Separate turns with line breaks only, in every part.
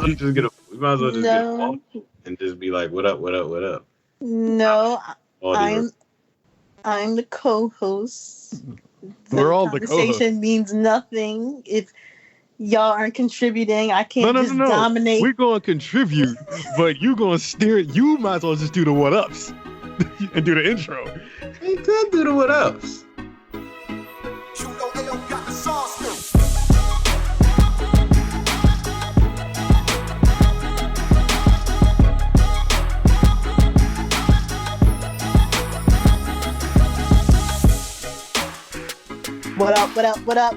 We might as well just get a ball and just be like, what up, what up, what up.
No, I'm the co-host.
We're all the co-hosts.
Conversation means nothing if y'all aren't contributing. I can't dominate.
We're going to contribute, but you going to steer. You might as well just do the what ups and do the intro.
You could do the what ups.
What up, what up, what up?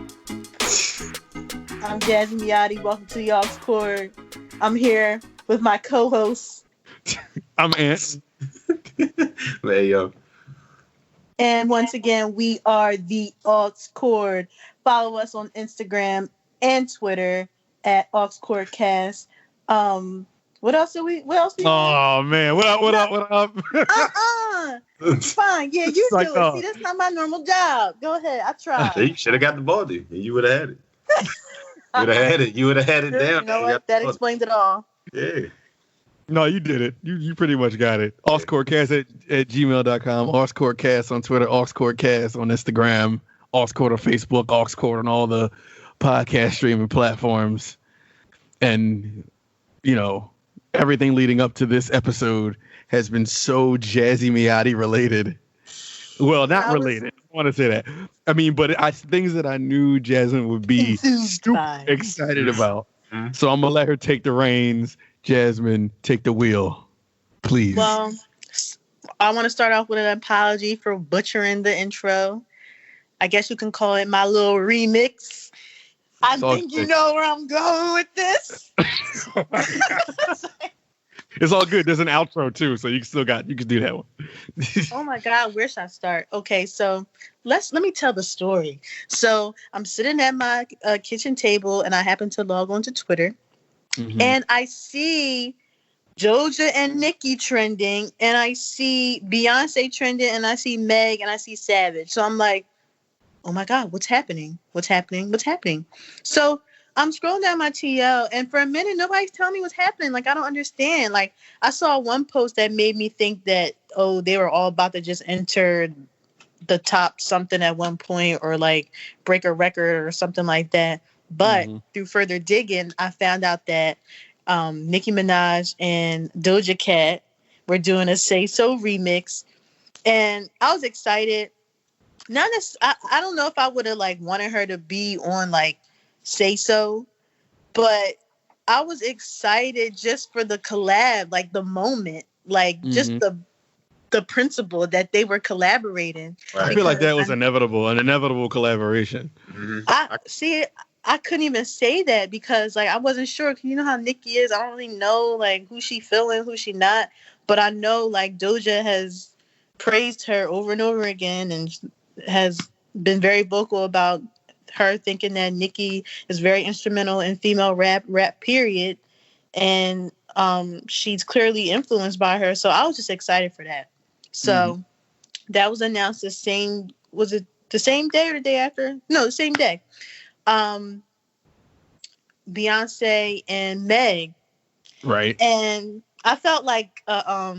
I'm Jazzy Miotti. Welcome to Y'all's Court. I'm here with my co-host.
I'm Ant.
Hey, yo.
And once again, we are the Aux Chord. Follow us on Instagram and Twitter at Aux Chord Cast. What else do we
Oh man, what up?
Fine. Yeah, you do it. See, that's not my normal job. Go ahead. I tried.
You should have got the ball, dude. You would have had it. You would have had it down.
You know what? That explains it all.
Yeah.
No, you did it. You pretty much got it. AusCourtCast at gmail.com. AusCourtCast on Twitter. AusCourtCast on Instagram. AusCourt on Facebook. AusCourt on all the podcast streaming platforms. And, you know, everything leading up to this episode has been so Jazzy Miotti related. Well, not related. I want to say that. I mean, but things that I knew Jasmine would be super excited about. Mm-hmm. So I'm going to let her take the reins. Jasmine, take the wheel, please.
Well, I want to start off with an apology for butchering the intro. I guess you can call it my little remix. I think you know where I'm going with this.
Oh it's all good. There's an outro too, so you can do that one.
Oh my God, where should I start? Okay, so let me tell the story. So I'm sitting at my kitchen table, and I happen to log on to Twitter, and I see Doja and Nicki trending, and I see Beyonce trending, and I see Meg, and I see Savage. So I'm like, oh my God, what's happening? What's happening? So I'm scrolling down my TL, and for a minute, nobody's telling me what's happening. Like, I don't understand. Like, I saw one post that made me think that, they were all about to just enter the top something at one point, or like break a record or something like that. But through further digging, I found out that Nicki Minaj and Doja Cat were doing a Say So remix, and I was excited. I don't know if I would have like wanted her to be on like Say So, but I was excited just for the collab, like the moment, like just the principle that they were collaborating.
Right. I feel like that was an inevitable collaboration.
I couldn't even say that because like I wasn't sure. You know how Nicki is. I don't really know like who she feeling, who she not. But I know like Doja has praised her over and over again and has been very vocal about her thinking that Nicki is very instrumental in female rap period. And she's clearly influenced by her. So I was just excited for that. So that was announced the same day or the day after? No, the same day. Beyonce and Meg.
Right.
And I felt like a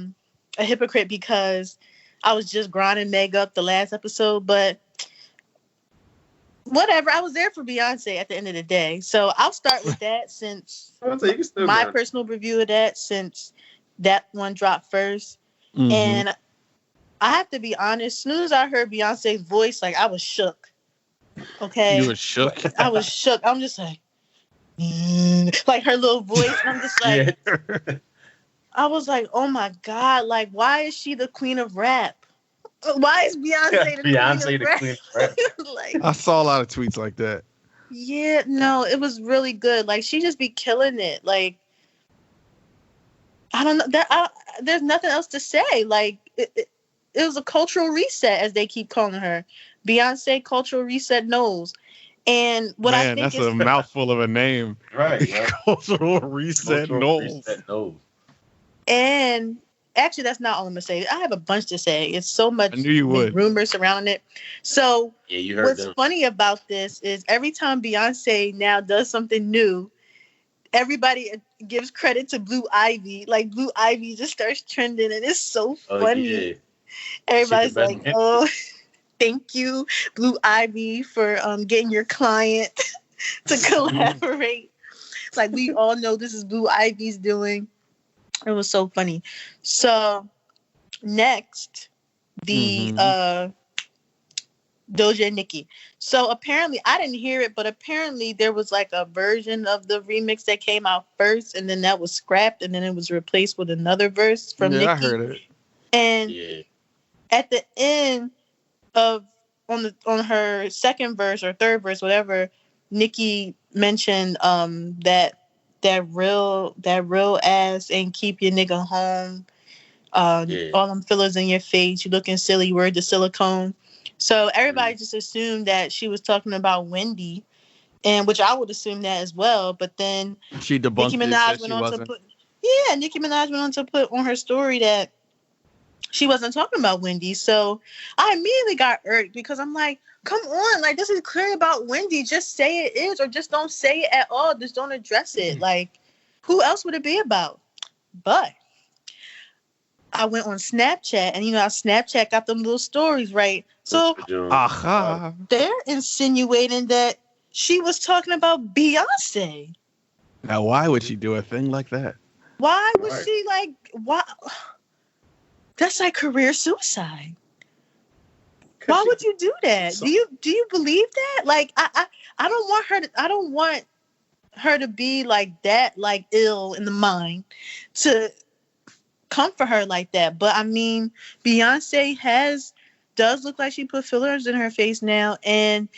hypocrite because I was just grinding Meg up the last episode, but whatever. I was there for Beyonce at the end of the day. So I'll start with that since my personal review of that, since that one dropped first. And I have to be honest, as soon as I heard Beyonce's voice, like I was shook. Okay.
You were shook?
I was shook. I'm just like her little voice. And I'm just like, I was like, oh my God, like, why is she the queen of rap? Why is Beyonce the queen of rap? Like,
I saw a lot of tweets like that.
Yeah, no, it was really good. Like, she just be killing it. Like, I don't know. There's nothing else to say. Like, it was a cultural reset, as they keep calling her. Beyonce cultural reset knows. And what I think
that's a mouthful of a name.
Right.
Cultural reset knows.
And actually, that's not all I'm going to say. I have a bunch to say. It's so much rumors surrounding it. So what's funny about this is every time Beyonce now does something new, everybody gives credit to Blue Ivy. Like Blue Ivy just starts trending, and it's so funny.
Yeah.
Everybody's like, "Oh, thank you, Blue Ivy, for getting your client to collaborate." Like we all know this is Blue Ivy's doing. It was so funny. So next, the Doja and Nicki. So apparently, I didn't hear it, but apparently there was like a version of the remix that came out first, and then that was scrapped, and then it was replaced with another verse from Nicki.
I heard it.
And at the end of on her second verse or third verse, whatever, Nicki mentioned that real ass ain't keep your nigga home. All them fillers in your face, you looking silly, word to silicone. So everybody just assumed that she was talking about Wendy, and which I would assume that as well. But then
she debunked
Nicki Minaj went on to put on her story that she wasn't talking about Wendy. So I immediately got irked because I'm like, come on, like this is clear about Wendy. Just say it is, or just don't say it at all. Just don't address it. Like, who else would it be about? But I went on Snapchat, and you know how Snapchat got them little stories, right? So they're insinuating that she was talking about Beyonce.
Now, why would she do a thing like that?
Why would she like? Why? That's like career suicide. Why would you do that? Do you believe that? Like, I don't want her to. I don't want her to be like that, like ill in the mind, to come for her like that. But I mean, Beyonce does look like she put fillers in her face now, and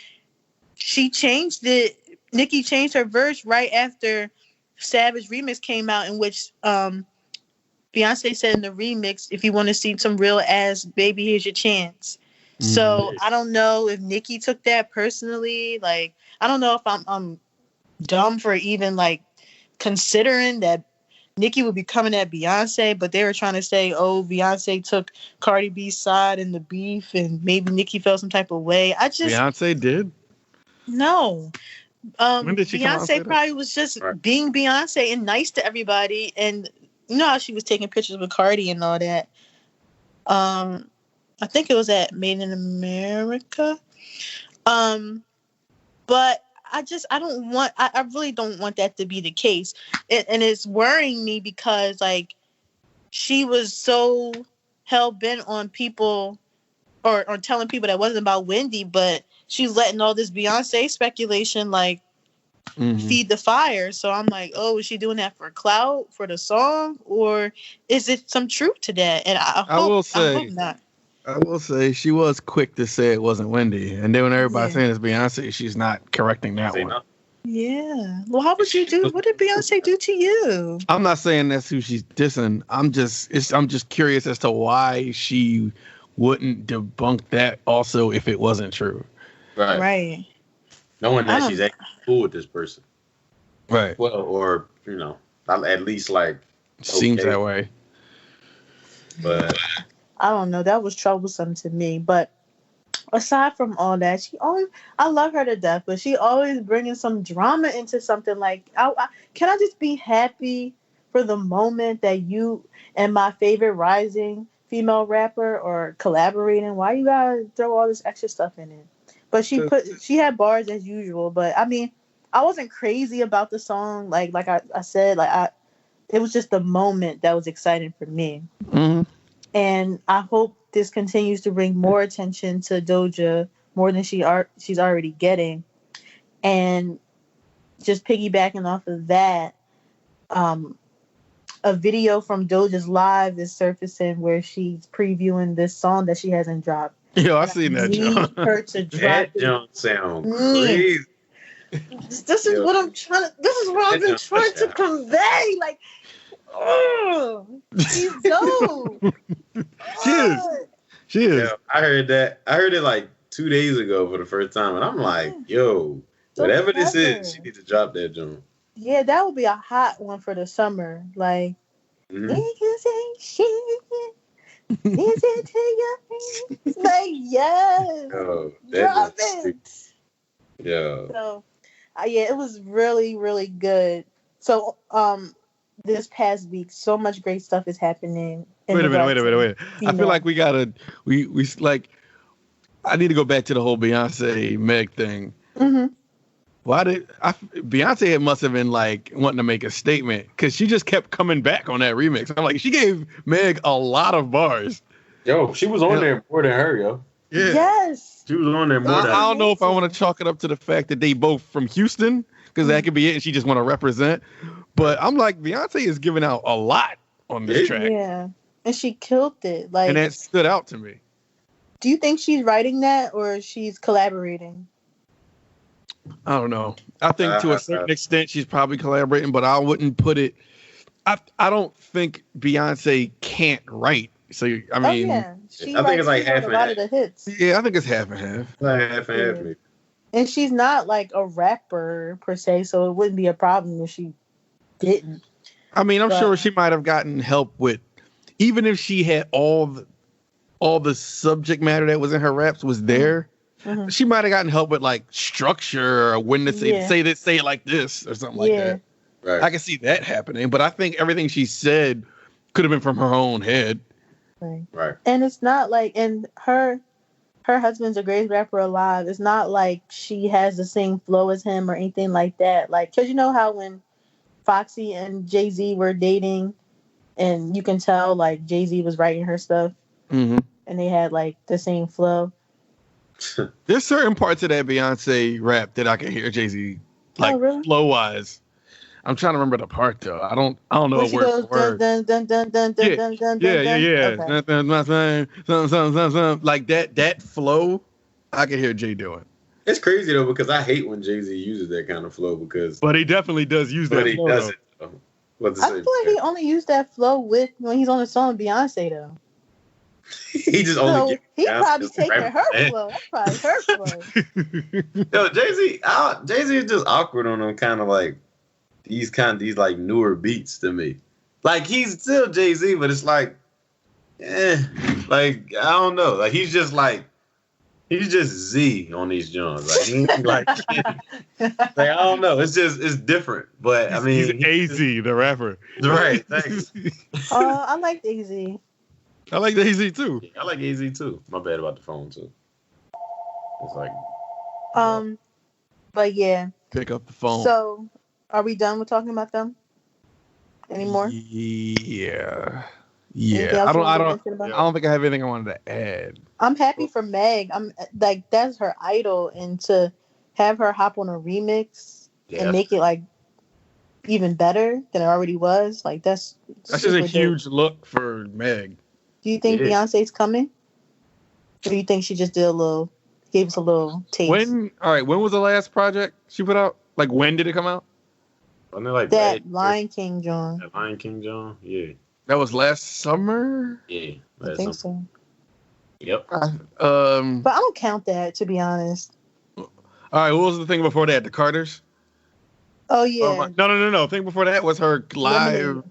she changed it. Nicki changed her verse right after Savage remix came out, in which Beyonce said in the remix, "If you want to see some real ass, baby, here's your chance." So I don't know if Nicki took that personally. Like, I don't know if I'm dumb for even like considering that Nicki would be coming at Beyonce, but they were trying to say, oh, Beyonce took Cardi B's side in the beef, and maybe Nicki felt some type of way.
Beyonce did?
No.
When did she
Beyonce probably was just being Beyonce and nice to everybody, and you know how she was taking pictures with Cardi and all that. I think it was at Made in America. But I really don't want that to be the case. And it's worrying me because like she was so hell bent on people or telling people that wasn't about Wendy, but she's letting all this Beyonce speculation like feed the fire. So I'm like, oh, is she doing that for clout, for the song, or is it some truth to that? And I hope not.
I will say she was quick to say it wasn't Wendy, and then when everybody's saying it's Beyonce, she's not correcting that one.
Yeah. Well, how would you do? What did Beyonce do to you?
I'm not saying that's who she's dissing. I'm just curious as to why she wouldn't debunk that also if it wasn't true.
Right.
Knowing that she's actually cool with this person.
Right.
Well, or you know, at least like
seems that way.
But
I don't know. That was troublesome to me. But aside from all that, I love her to death, but she always bringing some drama into something. Like, can I just be happy for the moment that you and my favorite rising female rapper are collaborating? Why you gotta throw all this extra stuff in it? But she had bars as usual. But I mean, I wasn't crazy about the song. Like I said, it was just the moment that was exciting for me.
Mm-hmm.
And I hope this continues to bring more attention to Doja, more than she's already getting. And just piggybacking off of that, a video from Doja's live is surfacing where she's previewing this song that she hasn't dropped.
Yo, I seen that jump.
Her to drop
that jump sound crazy.
This is what I'm trying to. This is what I've been trying to convey. Like, oh, she's dope.
She is.
Yeah, I heard that. I heard it like 2 days ago for the first time, and I'm like, yo, whatever this is, she needs to drop that jump.
Yeah, that would be a hot one for the summer. Like, niggas ain't shit. Is it to your face? Like, yes. Drop it.
Yeah.
So, yeah, it was really, really good. So this past week, so much great stuff is happening.
Wait a minute. I feel like we like. I need to go back to the whole Beyonce Meg thing.
Mm-hmm.
Beyonce must have been like wanting to make a statement because she just kept coming back on that remix. I'm like, she gave Meg a lot of bars.
Yo, she was on there more than her, yo.
Yeah.
Yes.
She was on there more than her.
I don't know if I want to chalk it up to the fact that they both from Houston, because that could be it, and she just want to represent. But I'm like, Beyonce is giving out a lot on this track.
Yeah. And she killed it. Like,
and that stood out to me.
Do you think she's writing that or she's collaborating?
I don't know. I think to a certain extent she's probably collaborating, but I wouldn't put it. I don't think Beyonce can't write. So I mean,
I think it's like half and half. A lot of the hits.
Yeah, I think it's half and half.
Like half and half. Maybe.
And she's not like a rapper per se, so it wouldn't be a problem if she didn't.
I mean, I'm sure she might have gotten help with, even if she had all the subject matter that was in her raps was there. Mm-hmm. She might have gotten help with like structure or when to say it like this or something like that.
Right.
I can see that happening, but I think everything she said could have been from her own head.
Right.
And it's not like, and her husband's the greatest rapper alive. It's not like she has the same flow as him or anything like that. Like, cause you know how when Foxy and Jay-Z were dating, and you can tell like Jay-Z was writing her stuff, and they had like the same flow.
There's certain parts of that Beyonce rap that I can hear Jay-Z like flow wise. I'm trying to remember the part though. I don't know a word for word. Yeah. Like that flow, I can hear Jay doing.
It's crazy though because I hate when Jay-Z uses that kind of flow
But he definitely does use that.
But he does it.
I feel like he only used that flow when he's on the song with Beyonce though.
He just only.
He probably taking her flow. That's probably her flow.
Yo, Jay-Z is just awkward on them kind of like these like newer beats to me. Like he's still Jay-Z, but it's like, like I don't know. Like he's just Z on these joints. Like he ain't like I don't know. It's different. But I mean,
he's AZ, the rapper.
Right. Thanks.
I like AZ.
I like AZ too.
Yeah, I like AZ too. My bad about the phone too. It's like.
But yeah.
Pick up the phone.
So, are we done with talking about them? Anymore?
Yeah. I don't think I have anything I wanted to add.
I'm happy for Meg. I'm like that's her idol, and to have her hop on a remix and make it like even better than it already was, like that's
just a huge look for Meg.
Do you think Beyonce's coming? Or do you think she just gave us a little taste?
When was the last project she put out? Like when did it come out?
Wasn't it like
that Lion King John?
That Lion King John, yeah.
That was last summer?
Yeah. I think so.
Yep.
But I don't count that, to be honest.
All right, what was the thing before that? The Carters?
Oh, yeah.
No. The thing before that was her live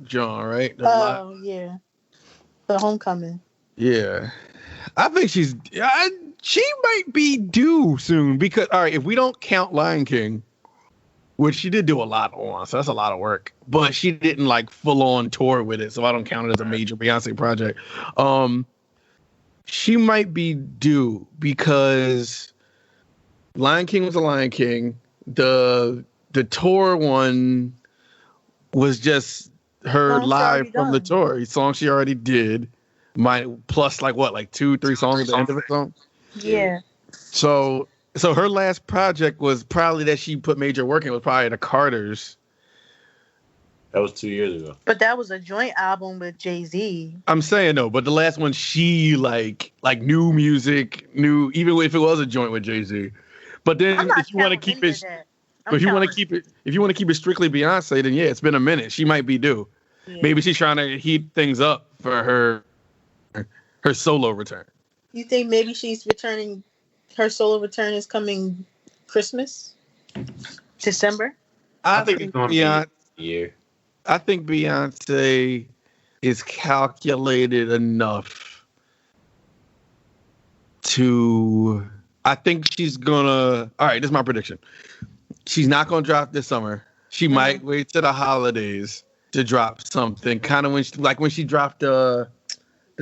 John, right?
Yeah. The Homecoming.
Yeah. I think she might be due soon because, all right, if we don't count Lion King, which she did do a lot on, so that's a lot of work, but she didn't like full on tour with it, so I don't count it as a major Beyonce project. She might be due because Lion King was a Lion King. The tour one was just her live from the tour. Songs she already did. Plus like 2-3 songs at the end of the song.
Yeah.
So her last project was probably that she put major work in was probably the Carters.
That was 2 years ago.
But that was a joint album with Jay-Z.
I'm saying no, but the last one she like new music, even if it was a joint with Jay-Z. But then if you want to keep it, if you want to keep it strictly Beyonce, then yeah, it's been a minute. She might be due. Yeah. Maybe she's trying to heat things up for her solo return.
You think maybe she's returning? Her solo return is coming Christmas, December.
I think it's going to be a year.
I think Beyonce is calculated enough to. I think she's gonna. All right, this is my prediction. She's not gonna drop this summer. she might wait to the holidays to drop something. Kind of when she dropped the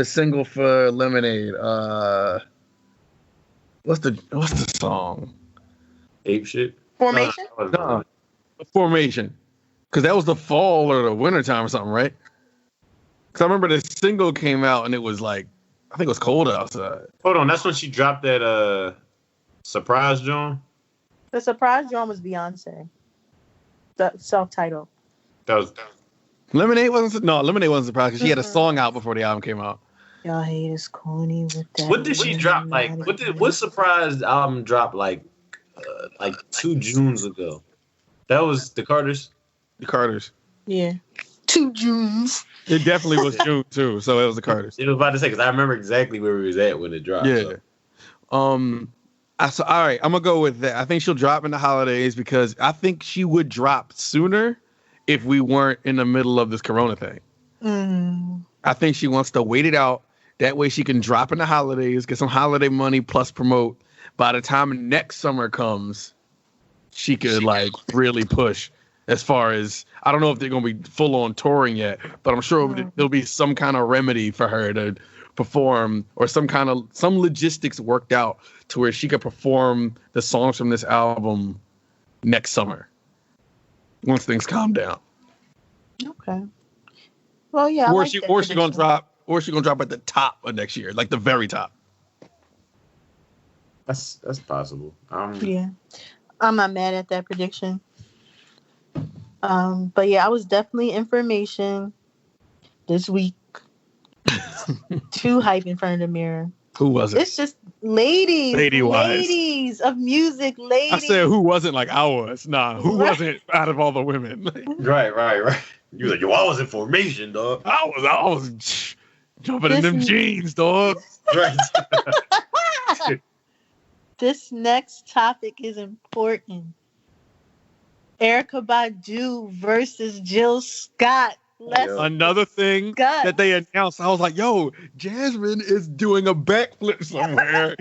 single for Lemonade. What's the song?
Ape shit.
Formation.
No, Formation. Because that was the fall or the winter time or something, right? Because I remember the single came out and it was like, I think it was cold outside.
Hold on, that's when she dropped that surprise joint.
The surprise drum was Beyonce. The self-titled.
That was
Lemonade wasn't surprised because she had a song out before the album came out.
Y'all hate is corny with that.
What did she drop? Like, what surprise album dropped like 2 Junes ago? That was the Carters.
The Carters.
Yeah. 2 Junes.
It definitely was June too, so it was the Carters.
It was about to say because I remember exactly where we was at when it dropped.
Yeah. So. All right, I'm gonna go with that. I think she'll drop in the holidays because I think she would drop sooner if we weren't in the middle of this Corona thing. I think she wants to wait it out. That way she can drop in the holidays, get some holiday money plus promote. By the time next summer comes, she could like really push as far as, I don't know if they're going to be full on touring yet, but I'm sure there'll be some kind of remedy for her to perform or some logistics worked out to where she could perform the songs from this album next summer once things calm down.
Okay. Well, yeah.
Or she gonna drop at the top of next year, like the very top.
That's possible.
Yeah, I'm not mad at that prediction. But yeah, I was definitely information this week. Too hype in front of the mirror.
Who was it?
It's just ladies of music, ladies.
I said who wasn't like I was. Nah, who wasn't out of all the women?
Right. You was like, yo, I was in formation, dog.
I was jumping in them jeans, dog.
Right.
This next topic is important. Erykah Badu versus Jill Scott.
Another thing that they announced, I was like, yo, Jasmine is doing a backflip somewhere.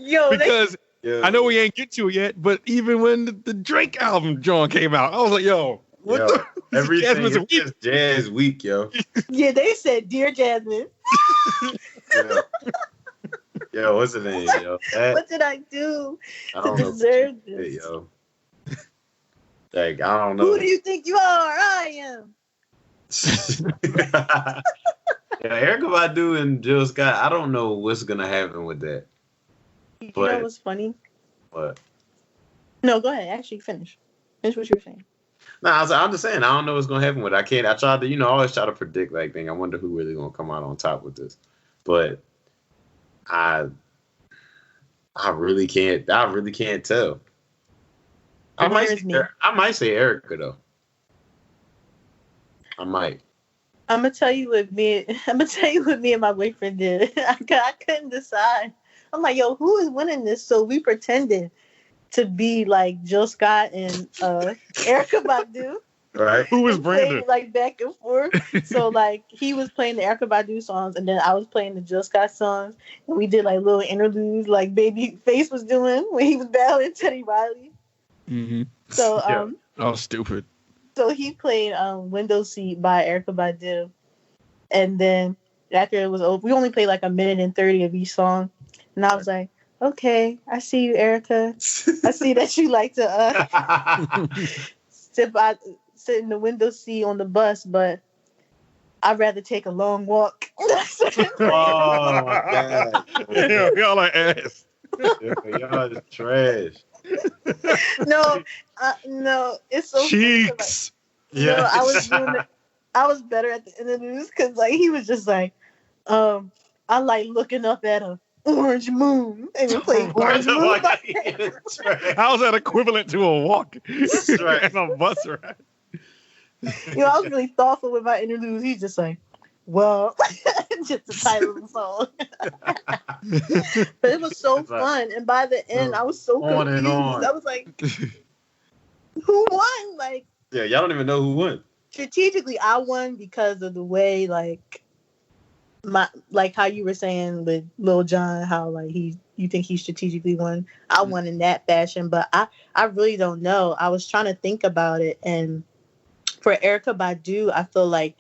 Because I know we ain't get to it yet, but even when the Drake album John came out, I was like, yo, what the?
Everything is just Jazz Week, yo.
Yeah, they said, Dear Jasmine.
Yo, what's the name, yo?
What did I do to deserve this?
Yo. Like, I don't know.
Who do you think you are? I am.
Erykah Badu and Jill Scott, I don't know what's going to happen with that.
You know what's funny?
What?
No, go ahead. Actually, finish. Finish what you were saying.
No, I'm just saying, I don't know what's going to happen with it. I tried to, I always try to predict, like, I wonder who really going to come out on top with this. But I really can't tell. I might say Erykah though. I might.
I'm gonna tell you what me and my boyfriend did. I couldn't decide. I'm like, yo, who is winning this? So we pretended to be like Jill Scott and Erykah Badu.
Right.
Who was Brandon?
Like back and forth. So like he was playing the Erykah Badu songs, and then I was playing the Jill Scott songs, and we did like little interludes, like Babyface was doing when he was battling Teddy Riley.
Mm-hmm.
So
oh, stupid.
So he played Window Seat by Erykah Badu, and then after it was over, we only played like 1:30 of each song, and I was like, okay, I see you, Erykah. I see that you like to sit in the window seat on the bus, but I'd rather take a long walk.
Oh my God.
Yeah, y'all are ass.
Y'all is trash.
No, it's so
cheeks.
Like, yeah, I was better at the interviews because like he was just like, I like looking up at a orange moon and we played orange moon.
How's that equivalent to a walk?
Right.
And a bus ride.
I was really thoughtful with my interludes. He's just like, well, just the title of the song. But it was so fun, and by the end, I was so confused. I was like, who won? Like,
yeah, y'all don't even know who won.
Strategically, I won because of the way, like how you were saying with Lil Jon, how like he you think he strategically won. I won in that fashion, but I really don't know. I was trying to think about it, and for Erykah Badu, I feel like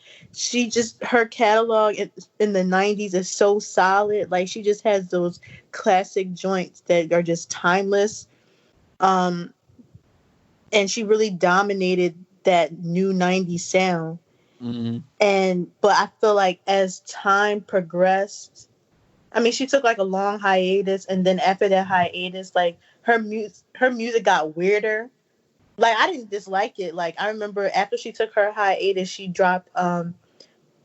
her catalog in the 90s is so solid. Like, she just has those classic joints that are just timeless. And she really dominated that new 90s sound. Mm-hmm. But I feel like as time progressed, I mean, she took like a long hiatus, and then after that hiatus, like her music got weirder. Like, I didn't dislike it. Like, I remember after she took her hiatus, she dropped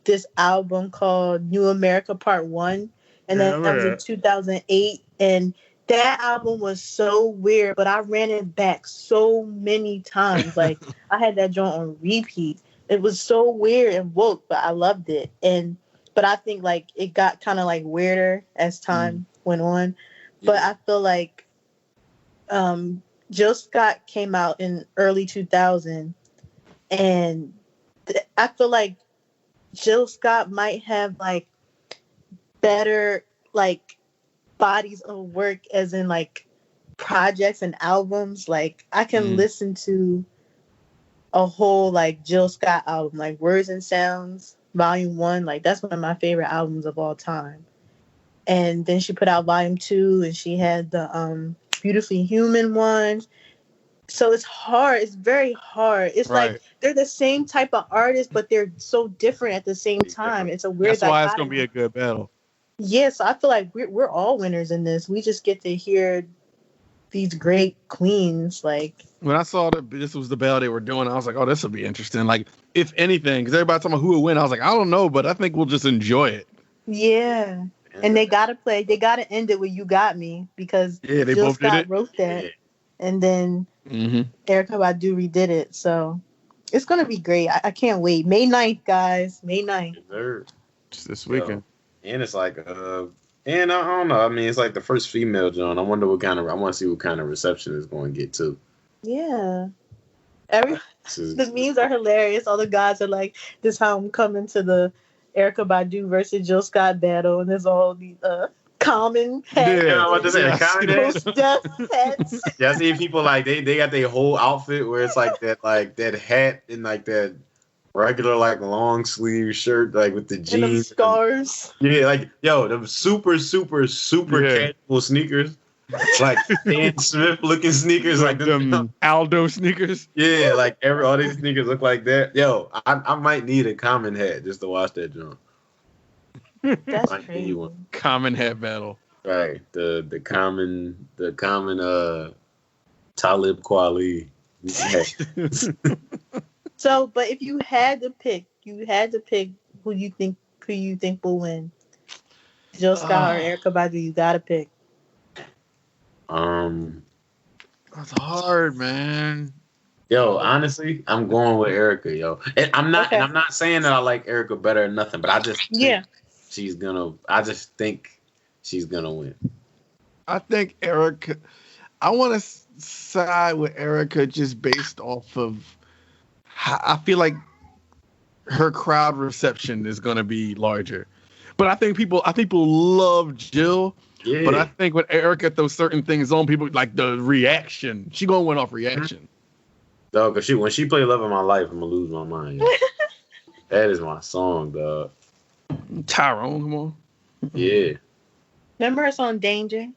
this album called New America Part 1. And then that was in 2008. And that album was so weird, but I ran it back so many times. Like, I had that joint on repeat. It was so weird and woke, but I loved it. But I think, like, it got kind of, like, weirder as time went on. But I feel like Jill Scott came out in early 2000, and I feel like Jill Scott might have like better like bodies of work, as in like projects and albums. Like, I can listen to a whole like Jill Scott album, like Words and Sounds Volume 1. Like, that's one of my favorite albums of all time. And then she put out Volume 2, and she had the Beautifully Human one. So it's hard. It's very hard. It's like they're the same type of artist, but they're so different at the same time. It's a weird.
That's why it's gonna be a good battle.
Yes, I feel like we're all winners in this. We just get to hear these great queens. Like,
when I saw that this was the battle they were doing, I was like, oh, this will be interesting. Like, if anything, because everybody talking about who will win, I was like, I don't know, but I think we'll just enjoy it.
Yeah. And they gotta end it with "You Got Me," because
they
Jill
both
Scott
did it.
wrote that, and then Erykah Badu redid it. So it's gonna be great. I can't wait. May 9th, guys. May 9th.
Just this weekend.
And it's like and I don't know. I mean, it's like the first female joint. I want to see what kind of reception it's going to get too.
Yeah. The memes are hilarious. All the guys are like, "This how I'm coming to the Erykah Badu versus Jill Scott battle," and there's all these common hats.
Yeah, what to say? Common
hats.
Yeah, I see people like they got their whole outfit where it's like that hat and like that regular like long sleeve shirt like with the jeans
and the scarves.
Yeah, like them super casual sneakers. Like Stan Smith looking sneakers, like
them Aldo sneakers.
Yeah, like all these sneakers look like that. I might need a common hat just to watch that joint.
That's crazy.
Common hat battle.
Right. The common Talib Kweli.
So, but if you had to pick who you think will win, Jill Scott or Erykah Badu, you gotta pick.
That's hard, man.
Honestly, I'm going with Erykah, And I'm not saying that I like Erykah better or nothing, but I just think she's gonna win.
I think Erykah. I want to side with Erykah just based off of how I feel like her crowd reception is gonna be larger. But I think people love Jill. Yeah. But I think when Erykah throws certain things on, people like the reaction. She gonna win off reaction.
Dog, cause when she play "Love of My Life," I'm gonna lose my mind. That is my song, dog.
Tyrone, come on.
Yeah.
Remember her song "Danger"?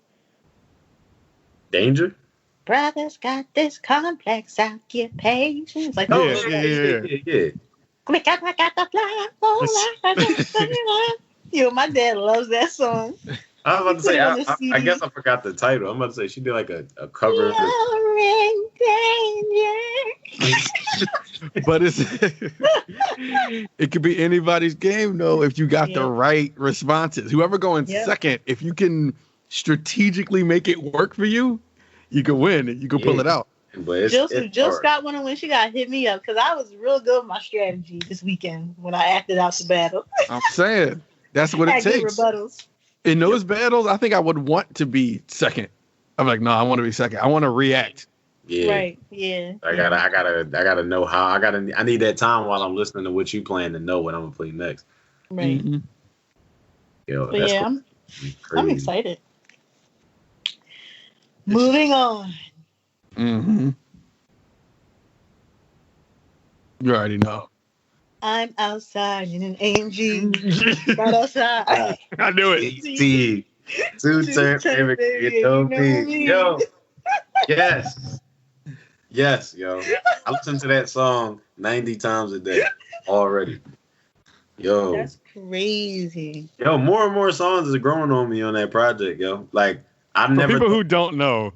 Danger?
Brothers got this complex occupation. It's like,
yeah.
I got the fly. My dad loves that song.
I was about to say, I guess I forgot the title. I'm about to say she did like a cover.
You're in danger.
But it could be anybody's game though if you got the right responses. Whoever going second, if you can strategically make it work for you, you can win and you can pull it out.
But
Jill Scott won, and when she got hit me up because I was real good with my strategy this weekend when I acted out the battle.
I'm saying that's what it takes.
Rebuttals.
In those battles, I think I would want to be second. I'm like, no, I want to be second. I want to react.
Yeah.
Right. Yeah.
I gotta know how. I need that time while I'm listening to what you playing to know what I'm gonna play next.
Right.
Mm-hmm.
Cool. I'm excited. Moving on.
Mm-hmm. You already know.
I'm outside in an AMG. Right outside.
I knew it.
See, two-turn favorite, you know me. Yo, yes. Yes, yo. I listen to that song 90 times a day already. Yo.
That's crazy.
Yo, more and more songs is growing on me on that project, yo. Like, I've
For
never...
people who don't know,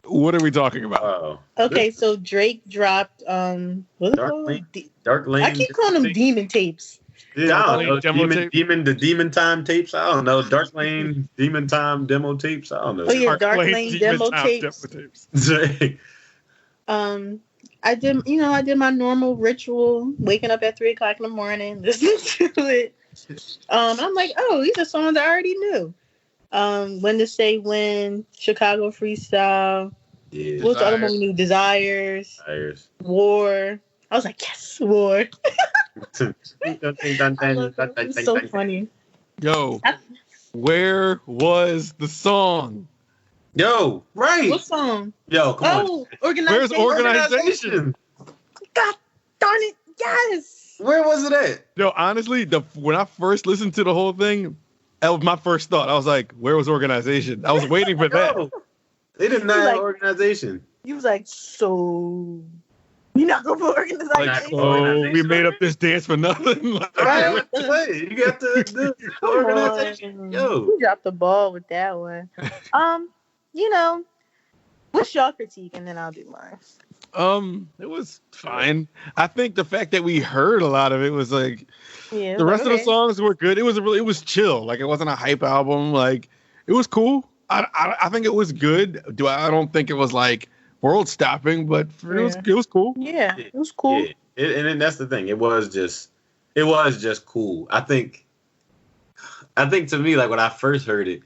what are we talking about?
Okay, so Drake dropped what
Dark Lane.
I keep calling them demon tapes.
Yeah, I don't know.
The
Demon Time tapes. I don't know. Dark Lane Demon Time demo tapes. I don't know.
Oh yeah, Dark Lane demo tapes. I did my normal ritual, waking up at 3:00 in the morning, listening to it. I'm like, oh, these are songs I already knew. When to Say When, Chicago Freestyle.
Yeah.
What's the other one we knew? Desires. War. I was like, yes, War. It's so funny.
Yo, where was the song?
Yo, right.
What song?
Yo, come on.
Organization.
Where's Organization?
God darn it. Yes.
Where was it at?
Yo, honestly, when I first listened to the whole thing, that was my first thought. I was like, where was Organization? I was waiting for that.
They did not have Organization.
He was like, so you're not going for Organization?
Like, oh, we made up this dance for nothing.
Right? You got to do Organization. Yo.
You dropped the ball with that one. What's your critique? And then I'll do mine.
It was fine. I think the fact that we heard a lot of it was like, the rest of the songs were good. It was chill. Like, it wasn't a hype album. Like, it was cool. I think it was good. I don't think it was like world stopping, but it was cool.
Yeah, it was cool.
Yeah. And that's the thing. It was just cool. I think to me, like, when I first heard it,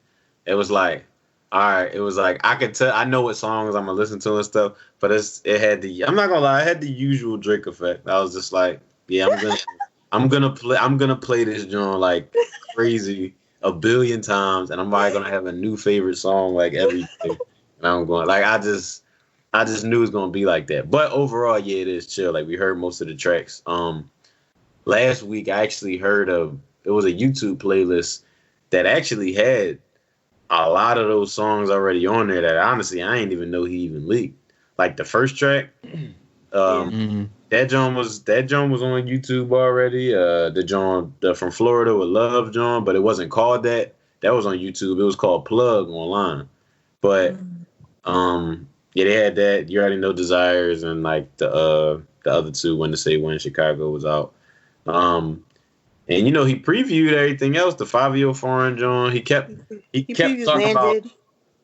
it was like, all right, it was like, I could tell, I know what songs I'm gonna listen to and stuff, but I'm not gonna lie, it had the usual Drake effect. I was just like, yeah, I'm gonna play this joint like crazy a billion times, and I'm probably gonna have a new favorite song like every day. And I'm going, like, I just knew it was gonna be like that. But overall, yeah, it is chill. Like, we heard most of the tracks. Last week I actually heard it was a YouTube playlist that actually had a lot of those songs already on there that honestly I didn't even know he even leaked. Like, the first track, that John was on YouTube already. The John from Florida with Love John, but it wasn't called that. That was on YouTube. It was called Plug online. But yeah, they had that. You already know Desires, and like the other two, When to Say When, Chicago was out. And he previewed everything else. The 5-year foreign John. He kept talking
Landed.
about.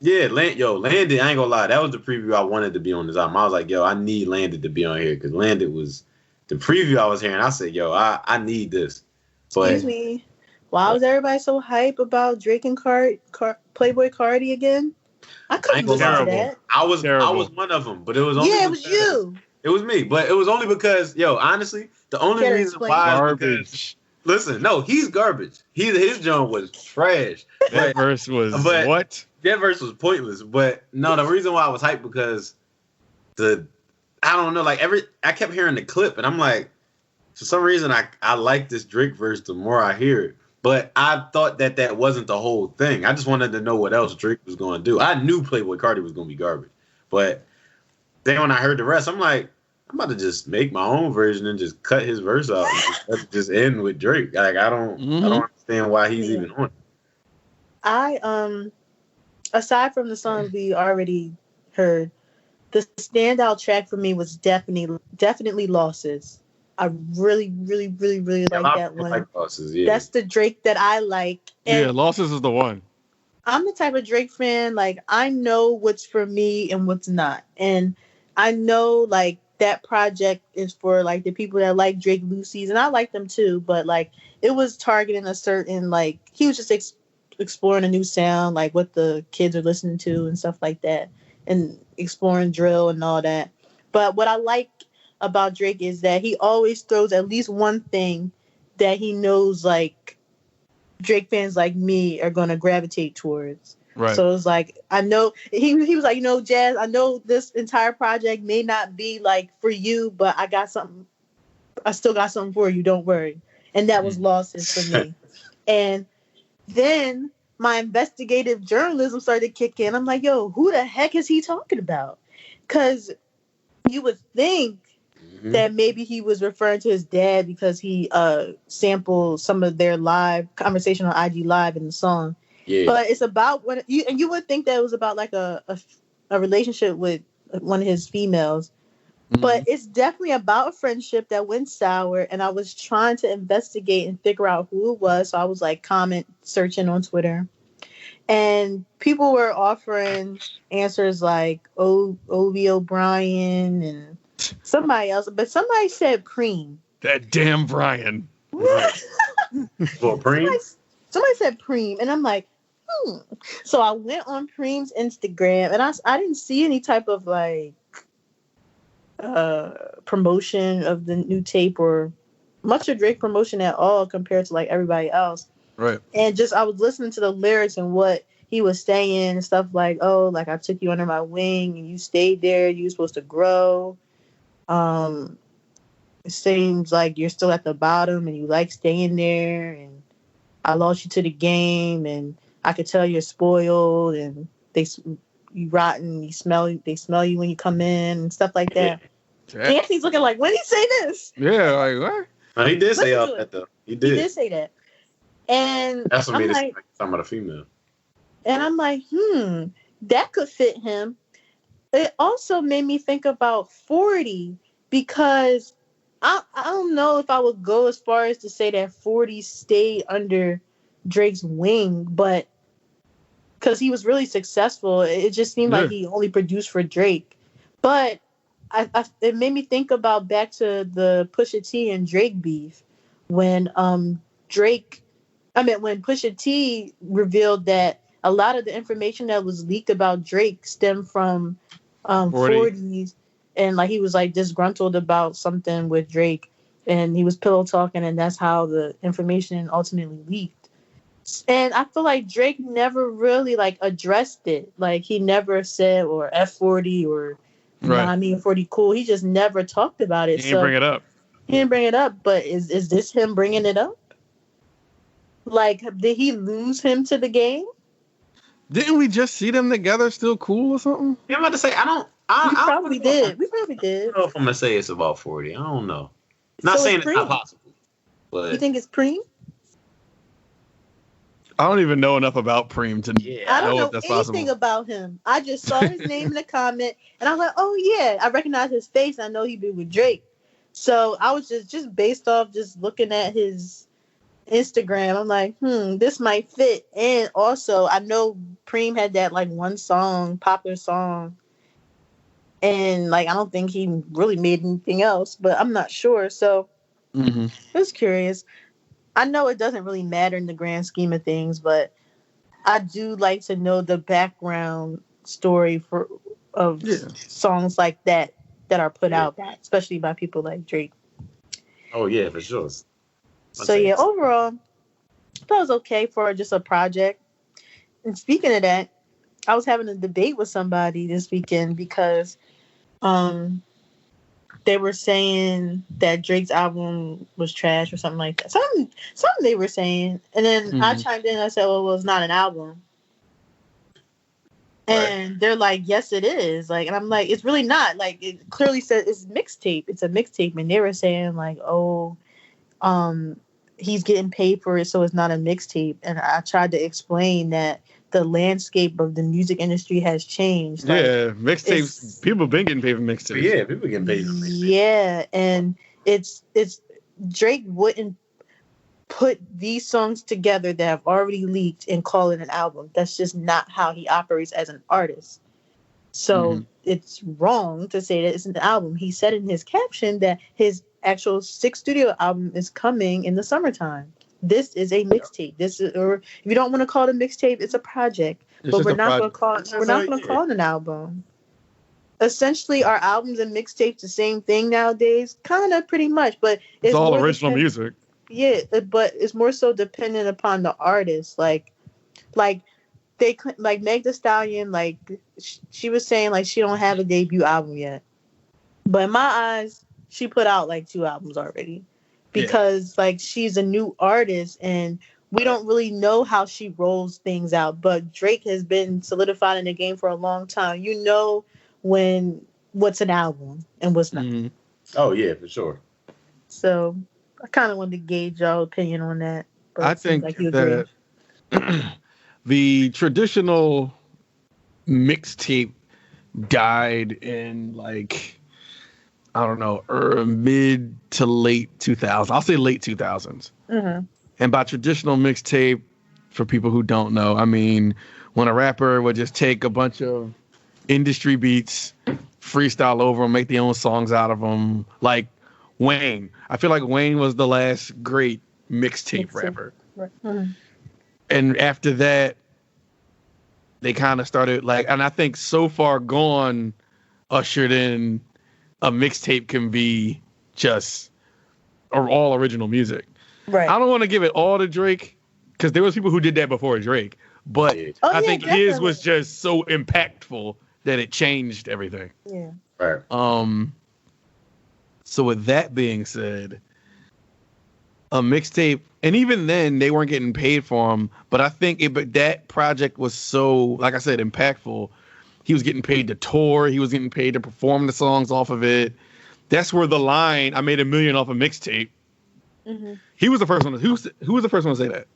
Yeah, Landed. I ain't gonna lie. That was the preview I wanted to be on this album. I was like, yo, I need Landed to be on here because Landed was the preview I was hearing. I said, yo, I need this. But,
excuse me. Why was everybody so hype about Drake and Playboy Cardi again? I couldn't listen to that.
I was one of them, but it was only
it was you.
It was me, but it was only because, yo, honestly, the only reason why
garbage.
Listen, no, he's garbage. His joint was trash.
That verse was what?
That verse was pointless. But no, the reason why I was hyped because I don't know, like I kept hearing the clip and I'm like, for some reason I like this Drake verse the more I hear it. But I thought that wasn't the whole thing. I just wanted to know what else Drake was going to do. I knew Playboy Cardi was going to be garbage. But then when I heard the rest, I'm like, I'm about to just make my own version and just cut his verse out and just end with Drake. Like, I don't understand why he's even on it.
Aside from the songs we already heard, the standout track for me was definitely Losses. I really, really, really, really like that one.
Like Losses, yeah.
That's the Drake that I like. And
yeah, Losses is the one.
I'm the type of Drake fan, like, I know what's for me and what's not. And I know, like, that project is for, like, the people that like Drake Lucy's, and I like them too, but, like, it was targeting a certain, like, he was just exploring a new sound, like what the kids are listening to and stuff like that, and exploring drill and all that. But what I like about Drake is that he always throws at least one thing that he knows, like, Drake fans like me are going to gravitate towards.
Right.
So it was like, I know he was like, Jazz, I know this entire project may not be like for you, but I got something. I still got something for you. Don't worry. And that was Losses for me. And then my investigative journalism started to kick in. I'm like, yo, who the heck is he talking about? Because you would think that maybe he was referring to his dad because he sampled some of their live conversation on IG Live in the song. Yeah. But it's about you would think that it was about like a relationship with one of his females. But it's definitely about a friendship that went sour, and I was trying to investigate and figure out who it was. So I was like comment searching on Twitter, and people were offering answers like Obi O'Brien and somebody else, but somebody said Preem.
That damn Brian.
Well, Preem?
Somebody said Preem, and I'm like, So I went on Preem's Instagram, and I didn't see any type of like promotion of the new tape or much of Drake promotion at all compared to like everybody else.
Right. And
just I was listening to the lyrics and what he was saying and stuff like, oh, like I took you under my wing and you stayed there. You were supposed to grow. It seems like you're still at the bottom and you like staying there. And I lost you to the game and I could tell you're spoiled and you rotten. They smell you when you come in and stuff like that. Yeah. Anthony's looking like, when did he say this?
Yeah, like what?
No, he did say all that though. He did
say that. And
that's what made it talking about a female.
And I'm like, that could fit him. It also made me think about 40 because I don't know if I would go as far as to say that 40 stayed under Drake's wing, but because he was really successful, it just seemed like he only produced for Drake. But it made me think about back to the Pusha T and Drake beef when when Pusha T revealed that a lot of the information that was leaked about Drake stemmed from 40s, and like he was like disgruntled about something with Drake, and he was pillow talking, and that's how the information ultimately leaked. And I feel like Drake never really like addressed it. Like he never said or F40 or I mean 40 cool. He just never talked about it.
He didn't bring it up.
He didn't bring it up, but is this him bringing it up? Like, did he lose him to the game?
Didn't we just see them together still cool or something?
Yeah, I'm about to say,
We probably did. I don't
know if I'm going to say it's about 40. I don't know. Not saying it's not possible. But
you think it's Preem?
I don't even know enough about Preem to
I don't know
if that's
anything
possible.
about him. I just saw his name in the comment, and I was like, oh, yeah. I recognize his face. I know he'd be with Drake. So I was just based off just looking at his Instagram, I'm like, this might fit. And also, I know Preem had that like one song, popular song, and like I don't think he really made anything else, but I'm not sure. So I was curious. I know it doesn't really matter in the grand scheme of things, but I do like to know the background story of songs like that are put out, especially by people like Drake.
Oh yeah, for sure.
So yeah, overall, I thought it was okay for just a project. And speaking of that, I was having a debate with somebody this weekend because they were saying that Drake's album was trash or something like that. Something they were saying. And then I chimed in and I said, well, it's not an album. And they're like, yes, it is. Like, and I'm like, it's really not. Like, it clearly says it's mixtape. It's a mixtape. And they were saying like, he's getting paid for it, so it's not a mixtape. And I tried to explain that the landscape of the music industry has changed. Like,
mixtapes. People been getting paid for mixtapes.
Yeah, people getting paid for mixtapes.
Yeah, and it's Drake wouldn't put these songs together that have already leaked and call it an album. That's just not how he operates as an artist. So it's wrong to say that it's an album. He said in his caption that his actual 6th studio album is coming in the summertime. This is a mixtape. Or if you don't want to call it a mixtape, it's a project. But we're not going to call it an album. Essentially, our albums and mixtapes the same thing nowadays, kind of pretty much. But
it's all original music.
Yeah, but it's more so dependent upon the artist. Like they like Meg Thee Stallion, like she was saying like she don't have a debut album yet, but in my eyes, she put out like 2 albums already, because like she's a new artist and we don't really know how she rolls things out. But Drake has been solidified in the game for a long time. You know what's an album and what's not.
Mm-hmm.
Oh yeah, for sure.
So I kind of wanted to gauge y'all opinion on that. But
I think
like you
that the traditional mixtape died in like, I don't know, mid to late 2000s. I'll say late 2000s.
Mm-hmm.
And by traditional mixtape, for people who don't know, I mean when a rapper would just take a bunch of industry beats, freestyle over them, make their own songs out of them. Like Wayne. I feel like Wayne was the last great mixtape rapper.
Right. Mm-hmm.
And after that, they kind of started like, and I think So Far Gone ushered in a mixtape can be just all original music.
Right.
I don't want to give it all to Drake because there was people who did that before Drake, but I think definitely. His was just so impactful that it changed everything.
Yeah.
Right.
So with that being said, a mixtape, and even then they weren't getting paid for them, but I think that project was so, like I said, impactful. He was getting paid to tour. He was getting paid to perform the songs off of it. That's where the line, I made $1 million off a mixtape.
Mm-hmm.
He was the first one. Who was the first one to say that?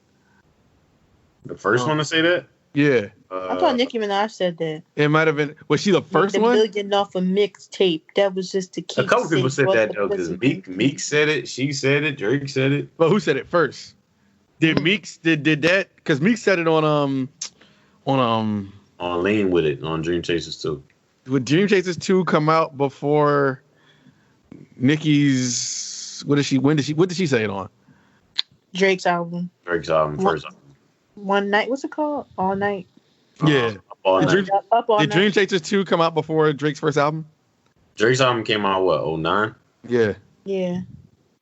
The first one to say that?
Yeah.
I thought Nicki Minaj said that.
It might have been. Was she the first one?
$1 million off a mixtape. That was just to keep.
A couple people said that though, because Meek said it, she said it, Drake said it.
But who said it first? Did Meek did that? Because Meek said it on
Lean With It on Dream Chasers 2.
Would Dream Chasers 2 come out before Nicki's? What did she say it on?
Drake's album.
First album.
One Night. What's it called? All Night.
Yeah. Did Dream
Night.
Chasers 2 come out before Drake's first album?
Drake's album came out what, 2009?
Yeah.
Yeah.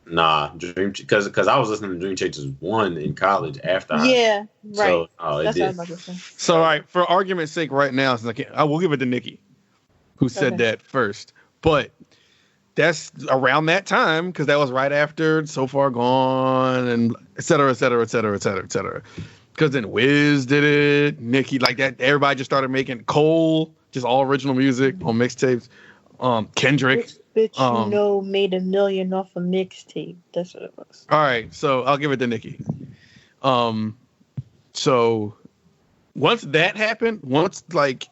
Nah, because I was listening to Dream Chasers 1 in college after.
Yeah, right.
So,
that's
it
what I
did.
was about to say.
So, all right, for argument's sake, right now, since I will give it to Nicki, who said that first. But that's around that time because that was right after So Far Gone and et cetera, et cetera, et cetera, et cetera, et cetera. Because then Wiz did it, Nicki, like that. Everybody just started making Cole, just all original music on mixtapes. Kendrick.
Bitch, made $1 million off a mixtape. That's what it was.
All right, so I'll give it to Nicki. So once that happened, once like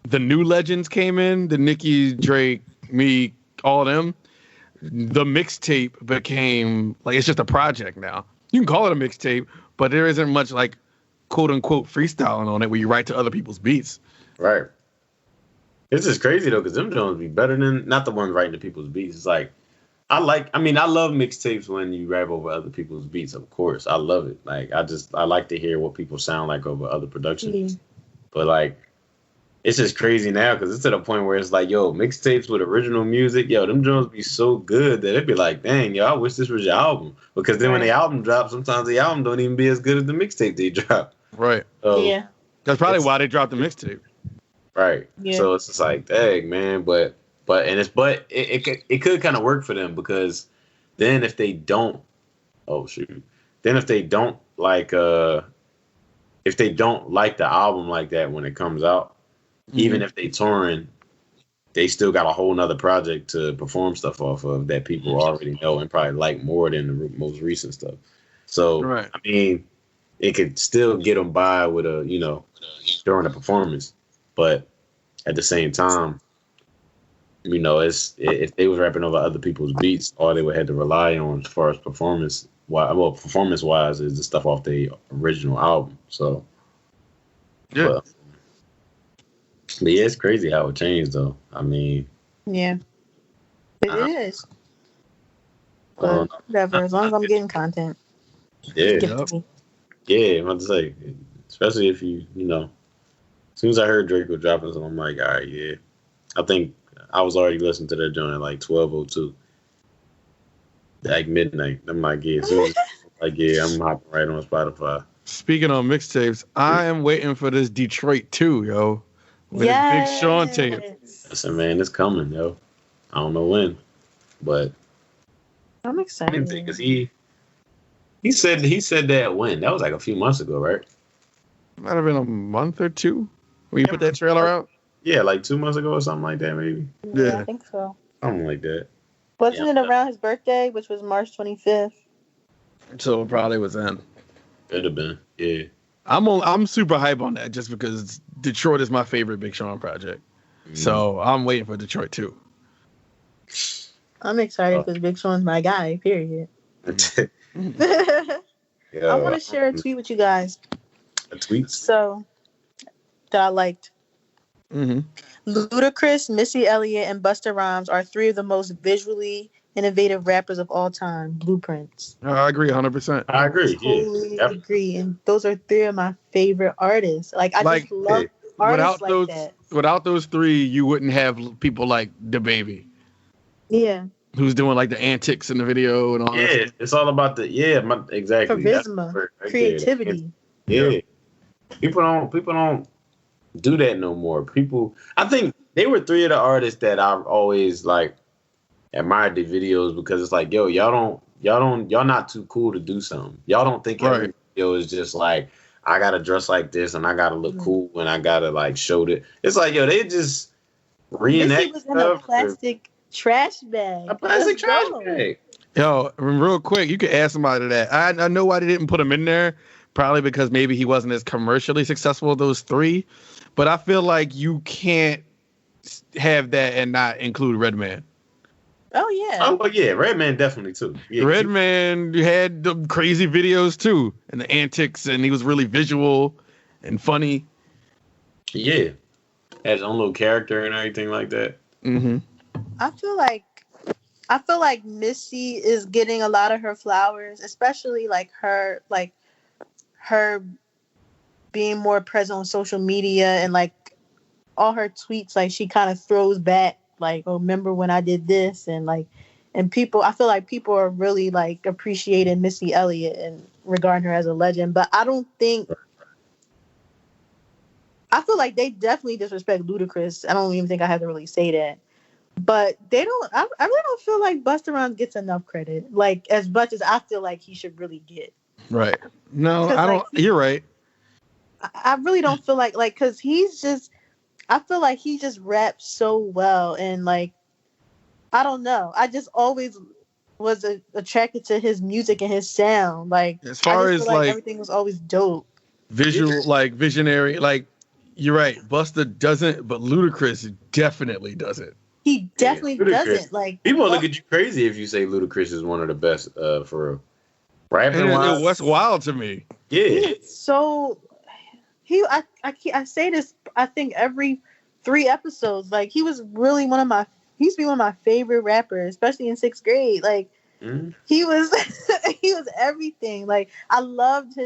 the new legends came in, the Nicki, Drake, me, all of them, the mixtape became like it's just a project now. You can call it a mixtape, but there isn't much like quote unquote freestyling on it where you write to other people's beats.
Right. This is crazy though, because them Jones be better than not the ones writing to people's beats. It's like I love mixtapes when you rap over other people's beats. Of course, I love it. Like I like to hear what people sound like over other productions. Mm-hmm. But like, it's just crazy now because it's to the point where it's like, yo, mixtapes with original music, yo, them Jones be so good that it'd be like, dang, yo, I wish this was your album. Because then when the album drops, sometimes the album don't even be as good as the mixtape they drop.
Right.
So,
yeah.
That's probably why they dropped the mixtape.
Right.
Yeah.
So it's just like, dang, man, but it could kind of work for them because then if they don't like the album like that when it comes out, mm-hmm. even if they touring, they still got a whole nother project to perform stuff off of that people already know and probably like more than the most recent stuff. So right. I mean, it could still get them by with during a performance. But at the same time, if they was rapping over other people's beats, all they would have to rely on as far as performance-wise is the stuff off the original album. So, yeah. But yeah, it's crazy how it changed, though. I mean...
Yeah. It is. But whatever, as long as I'm getting content.
Yeah. Yeah, I'm about to say. Especially if you as soon as I heard Drake was dropping something, I'm like, all right, yeah. I think I was already listening to that joint at like 12:02. Like midnight. I'm like, yeah. So I'm hopping right on Spotify.
Speaking on mixtapes, I am waiting for this Detroit 2, yo. With
Yes.
Big Sean tape.
Listen, man, it's coming, yo. I don't know when, but
I'm excited.
Because he said that when? That was like a few months ago, right?
Might have been a month or two when you put that trailer out.
Yeah, like 2 months ago or something like that, maybe.
Yeah, I think so.
Something like that.
Wasn't it around his birthday, which was March 25th?
So it probably was then.
Could have been, yeah.
I'm super hype on that just because Detroit is my favorite Big Sean project. So I'm waiting for Detroit too.
I'm excited because Big Sean's my guy, period. I want to share a tweet with you guys.
A tweet?
So, that I liked.
Mm-hmm.
Ludacris, Missy Elliott, and Busta Rhymes are three of the most visually innovative rappers of all time. Blueprints.
I agree 100%.
I agree.
Totally agree. And those are three of my favorite artists. Like, I just love artists like that.
Without those three, you wouldn't have people like DaBaby.
Yeah.
Who's doing like the antics in the video and all that.
Yeah, it's all about exactly.
Charisma, creativity.
Yeah. People don't do that no more. I think they were three of the artists that I've always like admired the videos because it's like, yo, y'all not too cool to do something. Y'all don't think every video is just like, I gotta dress like this and I gotta look cool and I gotta like show that. It's like, yo, they just reenact.
Missy was in a plastic trash bag.
A plastic trash bag.
Yo, real quick, you could ask somebody that. I know why they didn't put him in there. Probably because maybe he wasn't as commercially successful as those three. But I feel like you can't have that and not include Redman.
Oh, yeah.
Oh, yeah. Redman definitely, too. Yeah,
Redman had the crazy videos, too. And the antics. And he was really visual and funny.
Yeah. Had his own little character and everything like that.
Mm-hmm.
I feel like Missy is getting a lot of her flowers, especially like her being more present on social media and like all her tweets, like she kind of throws back like, oh, remember when I did this? And like, and people, I feel like people are really like appreciating Missy Elliott and regarding her as a legend. But I feel like they definitely disrespect Ludacris. I don't even think I have to really say that. But I really don't feel like Busta Rhymes gets enough credit. Like, as much as I feel like he should really get.
Right. No, I don't. You're right.
I really don't feel like, because I feel like he just raps so well. And, like, I don't know. I just always was attracted to his music and his sound. Like,
as far as, like,
everything was always dope.
Visual, like, visionary. Like, you're right. Busta doesn't, but Ludacris definitely doesn't.
He definitely doesn't. Like,
people look at you crazy if you say Ludacris is one of the best for real. Rapping
wise. What's wild to me.
Yeah.
So I say this, I think every 3 episodes. Like, he was really he used to be one of my favorite rappers, especially in 6th grade. Like, he was he was everything. Like, I loved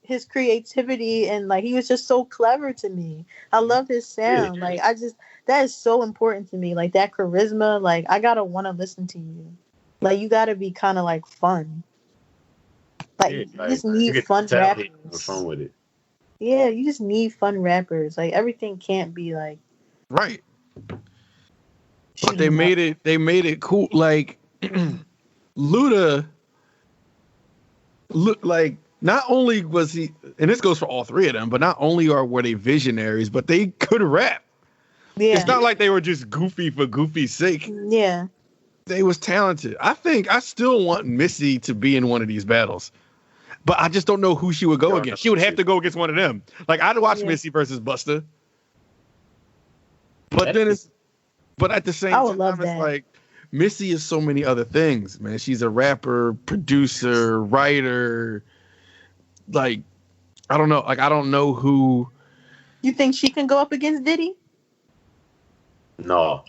his creativity and like he was just so clever to me. I loved his sound. Like, that is so important to me. Like, that charisma, like, I gotta want to listen to you. Like, you gotta be kind of like fun. Like, you just need fun rappers.
Fun with it.
Yeah, you just need fun rappers. Like, everything can't be like
right. But they made it cool. Like, Luda look like not only was he, and this goes for all three of them, but not only were they visionaries, but they could rap. Yeah. It's not like they were just goofy for goofy's sake.
Yeah.
They was talented. I still want Missy to be in one of these battles. But I just don't know who she would go against. She would have to go against one of them. Like, I'd watch Missy versus Busta. But but at the same time, it's like Missy is so many other things, man. She's a rapper, producer, writer. Like, I don't know. Like, I don't know who.
You think she can go up against Diddy?
No.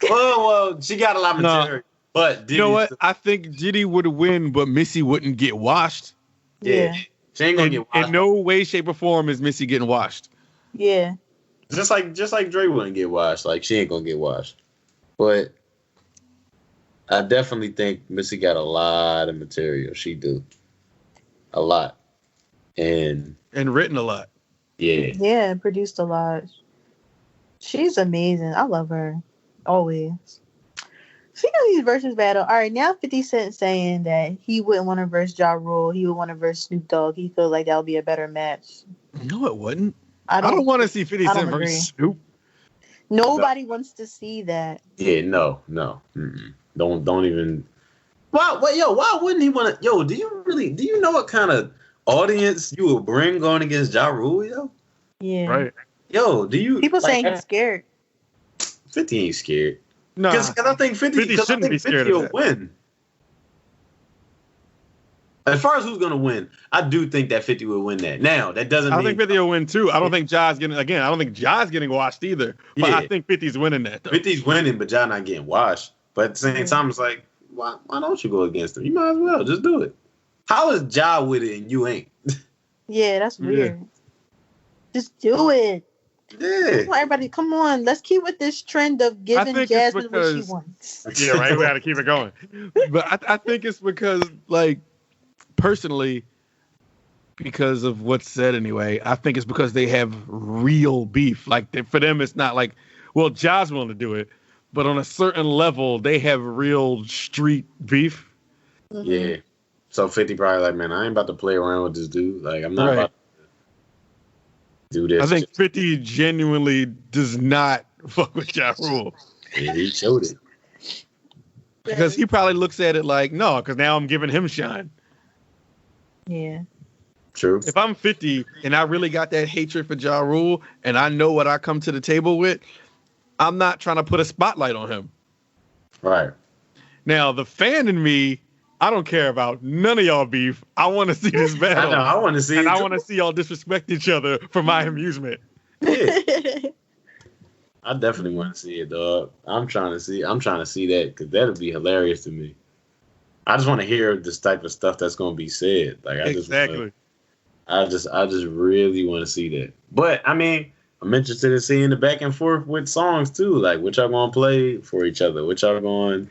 Well, she got a lot of material. But
you know what? I think Diddy would win, but Missy wouldn't get washed.
Yeah. She ain't gonna get washed.
In no way, shape, or form is Missy getting washed.
Yeah.
Just like Dre wouldn't get washed. Like, she ain't gonna get washed. But I definitely think Missy got a lot of material. She do. A lot. and
written a lot.
Yeah.
Yeah, and produced a lot. She's amazing. I love her. Always. Speaking of these versus battle, all right, now 50 Cent saying that he wouldn't want to verse Ja Rule, he would want to verse Snoop Dogg. He feels like that would be a better match.
No, it wouldn't.
I don't
want to see 50 Cent versus Snoop.
Nobody wants to see that.
Yeah, no. Mm-mm. Don't even. Why wouldn't he want to? Yo, do you know what kind of audience you would bring going against Ja Rule, yo?
Yeah.
Right.
Yo, do you?
People saying he's scared.
50 ain't scared.
No.
Because I think 50
shouldn't be scared
will win. As far as who's going to win, I do think that 50 will win that. Now, that doesn't mean...
I think 50 will win, too. I don't think Ja's getting... Again, I don't think Ja's getting washed either. But
Yeah.
I think 50's winning that, though.
50's winning, but Ja not getting washed. But at the same time, it's like, why don't you go against him? You might as well. Just do it. How is Ja with it and you ain't?
Yeah, that's weird. Yeah. Just do it.
Yeah.
Everybody, come on. Let's keep with this trend of giving Jasmine what she wants.
Yeah, right. We got to keep it going. But I think it's because, like, personally, because of what's said anyway, I think it's because they have real beef. Like, for them, it's not like, well, Ja's willing to do it, but on a certain level, they have real street beef.
Mm-hmm.
Yeah. So 50 probably like, man, I ain't about to play around with this dude. Like, I'm not about to do this.
I think 50 genuinely does not fuck with Ja Rule.
Yeah, he showed it.
Because he probably looks at it like, no, because now I'm giving him shine.
Yeah.
True.
If I'm 50 and I really got that hatred for Ja Rule and I know what I come to the table with, I'm not trying to put a spotlight on him.
Right.
Now, the fan in me, I don't care about none of y'all beef. I want to see this battle.
I know. I want to see
and
it.
I want to see y'all disrespect each other for my amusement.
Yeah. I definitely want to see it, dog. I'm trying to see that because that'd be hilarious to me. I just want to hear this type of stuff that's going to be said. Like I just really want to see that. But I mean, I'm interested in seeing the back and forth with songs too. Like what y'all going to play for each other? What y'all going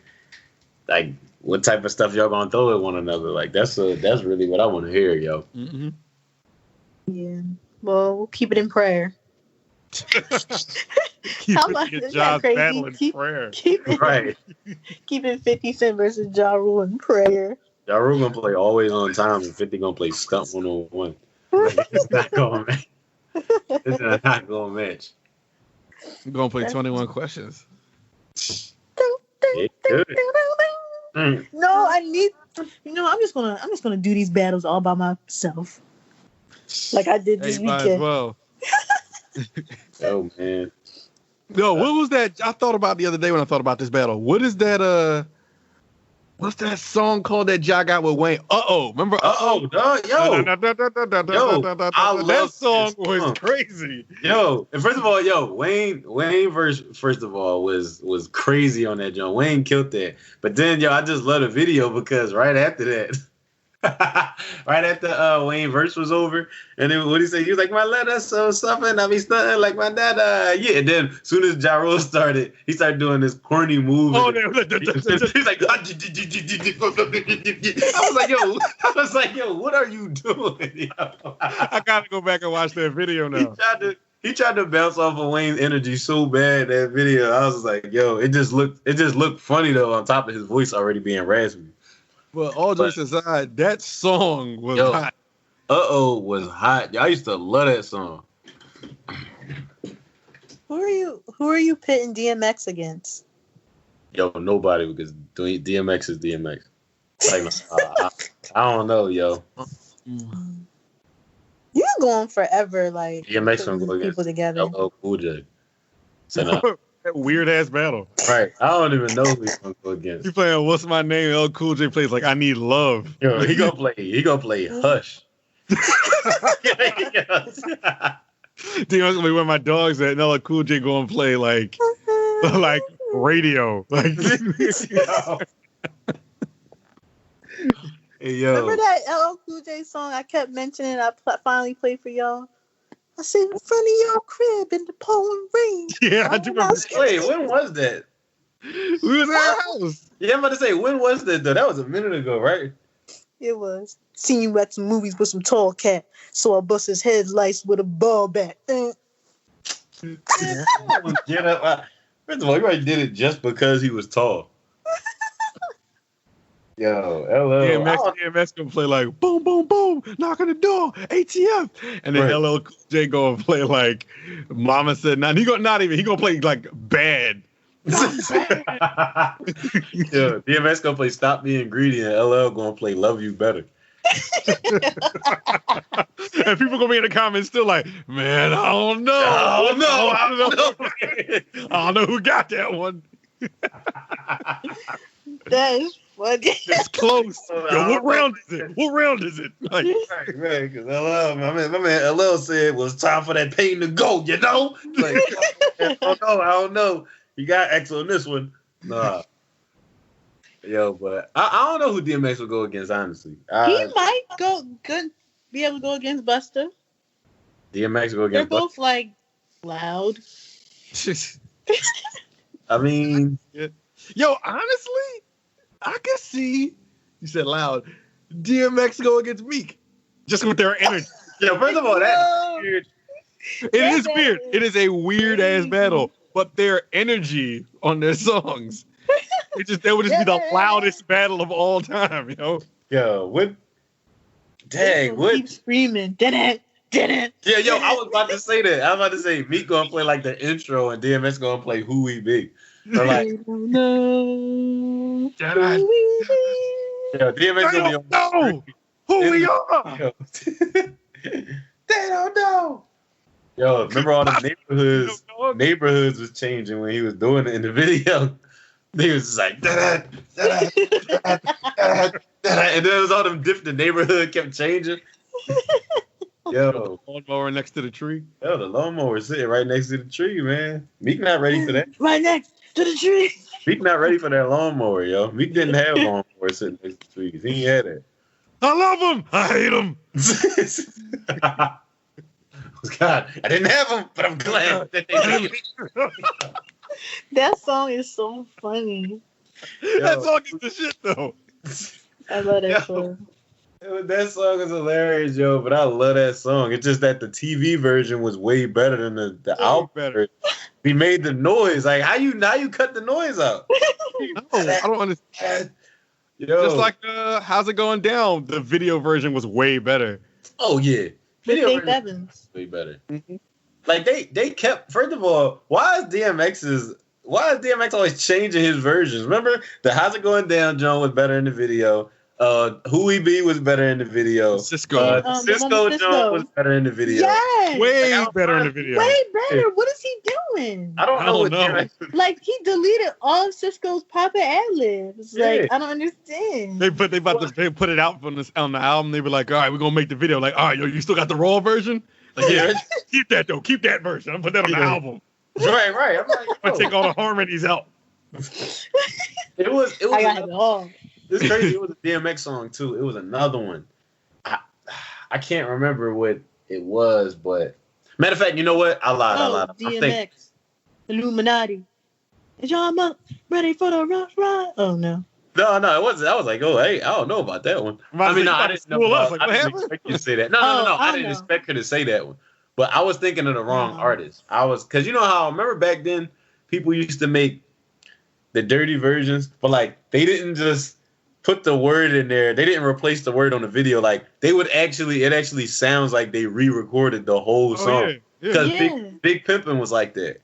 like? What type of stuff y'all going to throw at one another? Like that's really what I want to hear, yo.
Mm-hmm.
Yeah. Well, we'll keep it in prayer.
How about Ja's battle in prayer?
Keeping 50 Cent versus Ja Rule in prayer.
Ja Rule gonna play always on time, and 50 gonna play stunt 1-on-1. Like, it's not gonna match. It's not gonna match.
I'm gonna play 21 questions.
Yeah, good.
No, I need. You know, I'm just gonna do these battles all by myself, like I did this weekend.
As well.
Oh man.
No, what was that? I thought about the other day when I thought about this battle. What is that? What's that song called that Ja got with Wayne? Remember?
Yo,
that song was crazy.
Yo, and first of all, Wayne verse first of all was crazy on that joint. Wayne killed that, but then I just love the video because right after that. Right after Wayne verse was over, and then what he said, he was like, "My letter so something, I be stunting like my dad." Yeah, and then as soon as Ja Rule started, he started doing this corny move. He's like, I was like, yo, what are you doing?
I gotta go back and watch that video now.
He tried to bounce off of Wayne's energy so bad that video. I was like, yo, it just looked funny though, on top of his voice already being raspy.
Well, all jokes aside, that song was hot.
Was hot. I used to love that song.
Who are you pitting DMX against?
Yo, nobody, because DMX is DMX. Like, I don't know, yo.
You're going forever, like
DMX gonna go against
people together.
LL Cool J. So
that weird ass battle.
Right. I don't even know who he's gonna go against.
You playing What's My Name? LL Cool J plays like I Need Love.
Yo, he gonna play Hush.
DMX gonna be where my dog's at, and LL Cool J gonna play like radio. Like
Hey, yo.
Remember that LL Cool J song I kept mentioning? I finally played for y'all. I sit in front of your crib in the pouring rain.
Yeah, I do remember.
Wait, when was that?
We was at our house.
Yeah, I'm about to say, when was that though? That was a minute ago, right?
It was. Seen you at some movies with some tall cat, so I bust his head lice with a ball bat.
Get up. First of all, he already did it just because he was tall. Yo, LL.
DMX gonna play like boom, boom, boom, knock on the door, ATF, and then LL Cool J gonna play like Mama Said Not. He gonna play like bad.
Yeah, DMX gonna play Stop Being Greedy, and LL gonna play Love You Better.
And people gonna be in the comments still like, man, I don't know. I don't know who got that one.
That is funny.
It's close. Yo, what round is it? What round is it? Like,
right, because LL, my man LL said it was time for that pain to go, you know? Like, I don't know. You got X on this one. Nah. Yo, but I don't know who DMX will go against, honestly.
He might be able to go against Busta.
DMX will go against
They're both like loud.
I mean,
yo, honestly, I can see, you said loud, DMX go against Meek. Just with their energy.
Yeah, first of all, that's weird.
It is weird. It is a weird ass battle. But their energy on their songs, that would just be the loudest battle of all time, you know?
Yo, what? Dang, what?
Keep screaming. Did it.
Yeah, yo, I was about to say that. I was about to say Meek gonna play like the intro and DMX gonna play Who We Be. So like,
no.
Yo, DMX gonna be on
know who we are.
Yo. They don't know. Yo, remember all the neighborhoods was changing when he was doing it in the video. He was just like, and then it was all them the neighborhood kept changing. Yo,
the lawnmower next to the tree.
Yo, the lawnmower sitting right next to the tree, man. Meek not ready for that.
Right next to the tree.
Meek not ready for that lawnmower, yo. Meek didn't have lawnmower sitting next to the trees. He ain't had it.
I love him. I hate him.
God, I didn't have them, but I'm glad that they did.
That song is so funny.
That song is the shit, though.
I love that song.
That song is hilarious, yo, but I love that song. It's just that the TV version was way better than the album version. He made the noise. Like, how you cut the noise out?
No, I don't understand. Yo. Just like How's It Going Down, the video version was way better.
Oh, yeah.
Video version Evans.
Way better. Mm-hmm. Like, they kept, first of all, why is DMX always changing his versions? Remember, the How's It Going Down John was better in the video. Who We Be was better in the video.
Cisco
John was better in the video.
Yes.
Way better in the video.
Way better. What is he doing?
I don't know.
Like, he deleted all of Cisco's Papa ad-libs. Like, I don't understand.
They put it out on the album. They were like, all right, we're going to make the video. Like, all right, yo, you still got the raw version? Like, yeah, keep that, though. Keep that version. I'm put that on the album.
Right. I'm like,
I'm going to take all the harmonies out.
It was.
I got it all.
It's crazy. It was a DMX song too. It was another one. I can't remember what it was, but matter of fact, you know what? I lied.
DMX, Illuminati. Is y'all up ready for the rough ride? Oh no.
No, it wasn't. I was like, oh, hey, I don't know about that one. I mean, no, I didn't know. I didn't expect you to say that. No. I didn't expect her to say that one. But I was thinking of the wrong artist. Because you know how I remember back then people used to make the dirty versions, but like they didn't just put the word in there. They didn't replace the word on the video. Like they would it actually sounds like they re-recorded the whole song. Because Big Pimpin' was like that.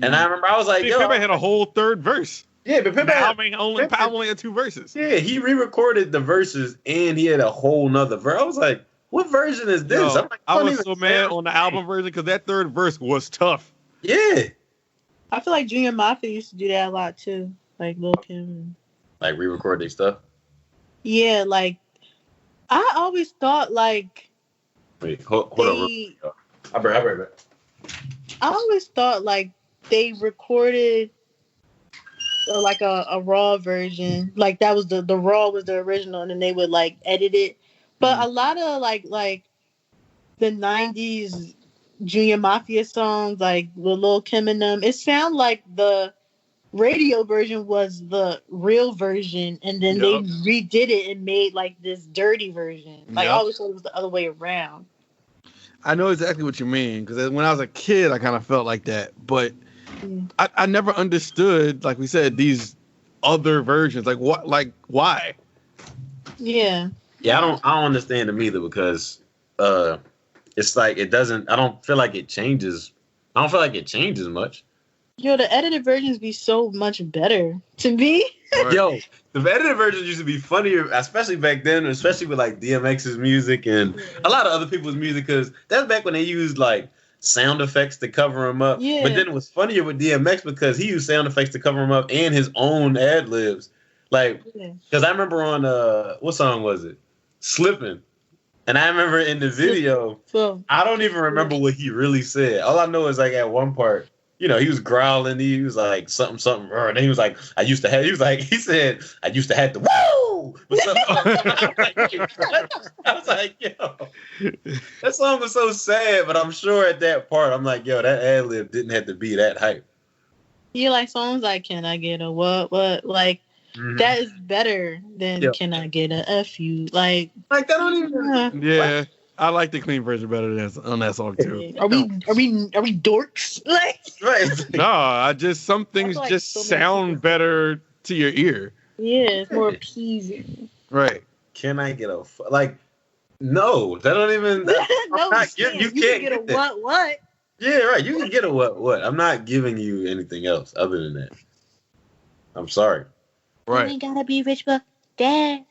And I remember I was like,
Big Pimpin' had a whole third verse.
Yeah, but Pimpin'
only had two verses.
Yeah, he re-recorded the verses and he had a whole nother verse. I was like, what version is this?
Yo, I was so mad on the album version because that third verse was tough.
Yeah.
I feel like Junior Mafia used to do that a lot too. Like Lil Kim.
Like re-record their stuff?
Yeah, like I always thought like
wait, hold on. I'll be right back.
I always thought like they recorded like a raw version. Like that was the raw was the original and then they would like edit it. But a lot of like the 90s Junior Mafia songs, like with Lil Kim and them, it sound like the radio version was the real version, and then they redid it and made like this dirty version. Like I always thought it was the other way around.
I know exactly what you mean, because when I was a kid, I kind of felt like that, but I never understood, like we said, these other versions. Like what? Like why?
Yeah.
Yeah, I don't understand them either, because it's like it doesn't. I don't feel like it changes. I don't feel like it changes much.
Yo, the edited versions be so much better to me.
Yo, the edited versions used to be funnier, especially back then, especially with like DMX's music and a lot of other people's music, because that's back when they used like sound effects to cover him up.
Yeah.
But then it was funnier with DMX because he used sound effects to cover him up and his own ad libs. Like, because I remember on what song was it? Slippin'. And I remember in the video, I don't even remember what he really said. All I know is like at one part, you know, he was growling. He was like something, and then he was like, he said, I used to have to woo. I was like, yo, that song was so sad, but I'm sure at that part, I'm like, yo, that ad lib didn't have to be that hype.
Yeah, like songs like "Can I Get a What?" Like that is better than "Can I Get a F you?" Like
that don't even.
Yeah. I like the clean version better than on that song too.
Are we dorks? Like,
right?
No, some things like just sound better to your ear.
Yeah, it's more appeasing.
Right?
Can I get a no? That don't even.
No, you can't get a what?
Yeah, right. You can get a what? I'm not giving you anything else other than that. I'm sorry.
Right. You ain't gotta be rich, but dad,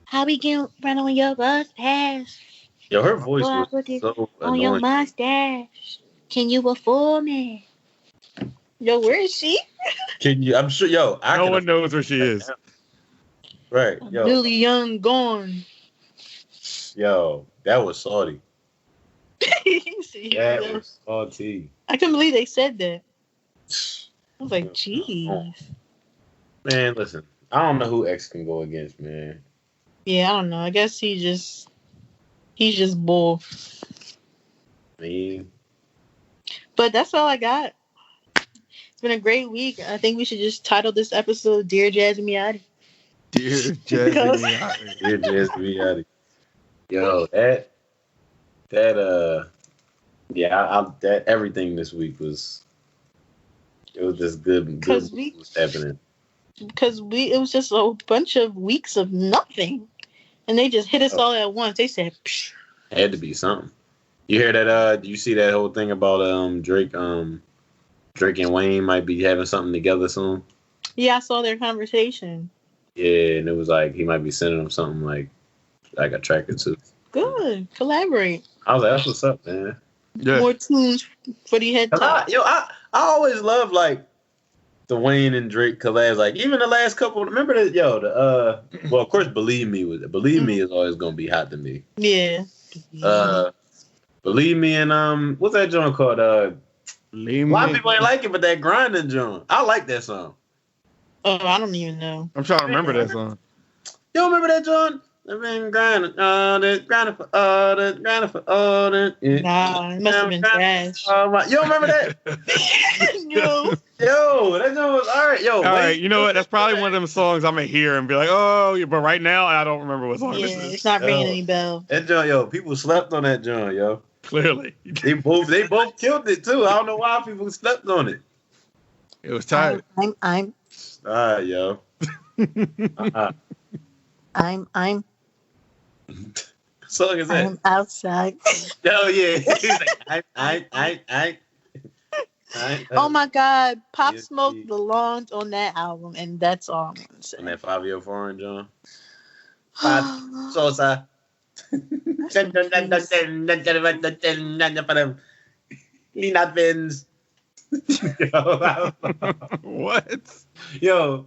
how we can run on your bus pass?
Yo, her voice was so
on your mustache. Can you afford me? Yo, where is she?
Can you? I'm sure. Yo,
no one knows where she is.
Right. Yo.
Really young, gone.
Yo, that was salty.
That
was salty.
I couldn't believe they said that. I was like, jeez.
Man, listen. I don't know who X can go against, man.
Yeah, I don't know. I guess he's just bull.
Me.
But that's all I got. It's been a great week. I think we should just title this episode "Dear Jazzy Miotti."
Dear Jazzy Miotti.
Dear Jazzy Miotti. Yo, that everything this week was just good.
Because
was happening.
Because it was just a bunch of weeks of nothing. And they just hit us all at once. They said, psh.
Had to be something. You hear that? Do you see that whole thing about Drake? Drake and Wayne might be having something together soon.
Yeah, I saw their conversation.
Yeah, and it was like he might be sending them something like a track or two.
Good, collaborate.
I was like, that's what's up, man.
Yeah. More tunes for the head top.
I always love like the Wayne and Drake collabs, like even the last couple. Remember that, well, of course, Believe Me is always gonna be hot to me.
Yeah.
Believe Me and what's that joint called? A lot of people ain't like it, but that Grinding joint, I like that song.
Oh, I don't even know.
I'm trying to remember that song.
You don't remember that joint? I've been grinding for all that.
Nah, it must have been trash.
You don't remember that?
No.
Yo, that joint was all right. Yo,
all right. You know what? That's probably one of them songs I'm gonna hear and be like, oh, but right now I don't remember what song this is.
It's not ringing any bell.
That joint, yo, people slept on that joint, yo.
Clearly,
they both killed it too. I don't know why people slept on it.
It was tired.
I'm.
All right, yo.
I'm.
Song is that?
I'm outside.
Oh yeah. He's like, I.
Oh my God, Pop Smoke belonged on that album, and that's all I'm gonna say.
On that 5-year foreign, John. Sosa. Lena Benz.
What?
Yo,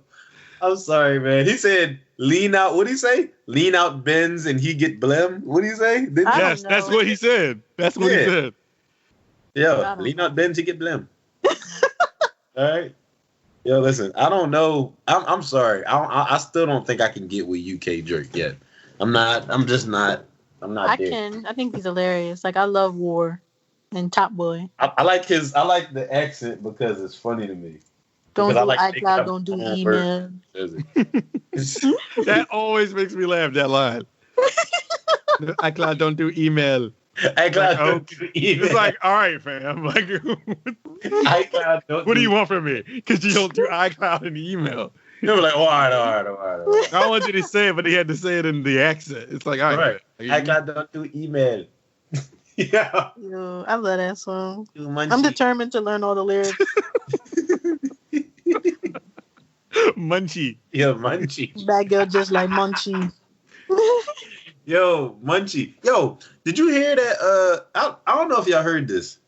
I'm sorry, man. He said lean out. What did he say? Lean out Benz and he get blim. What did he say?
Yes, that's what he said. That's what he said.
Yeah, lean out Benz, he get blim. All right. Yo, listen. I don't know. I'm sorry. I still don't think I can get with UK Drake yet. I'm not. I'm just not. I'm not.
I can. I think he's hilarious. Like I love War and Top Boy.
I like the accent because it's funny to me.
Don't
Because
do
I like
iCloud, don't do email.
That always makes me laugh, that line. iCloud don't do email.
iCloud don't do email.
It's like, all right, fam. Like,
iCloud don't
what do you want from me? Because you don't do iCloud and email.
You were like, all right.
I don't want you to say it, but he had to say it in the accent. It's like, all right.
iCloud don't do email. Yeah.
Yo, I love that song.
Munchie.
I'm determined to learn all the lyrics.
Munchie.
Yo, Munchie.
Bad girl just like Munchie.
Yo, Munchie. Yo, did you hear that? I don't know if y'all heard this,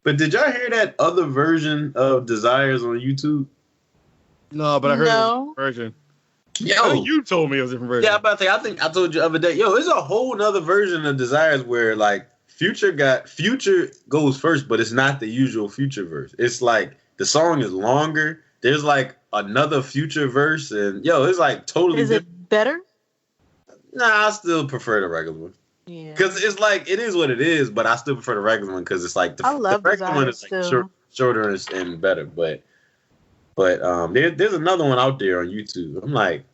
but did y'all hear that other version of Desires on YouTube?
No, but I heard the version.
Yo,
you told me it was a different version.
Yeah, I'm about to say, I think I told you the other day. Yo, there's a whole nother version of Desires where like Future goes first, but it's not the usual Future verse. It's like the song is longer. There's like another Future verse, and yo, it's like totally.
Is it better?
Nah, I still prefer the regular one. Yeah, because it's like it is what it is, but I still prefer the regular one because it's like the regular one is like shorter and better. But there's another one out there on YouTube. I'm like,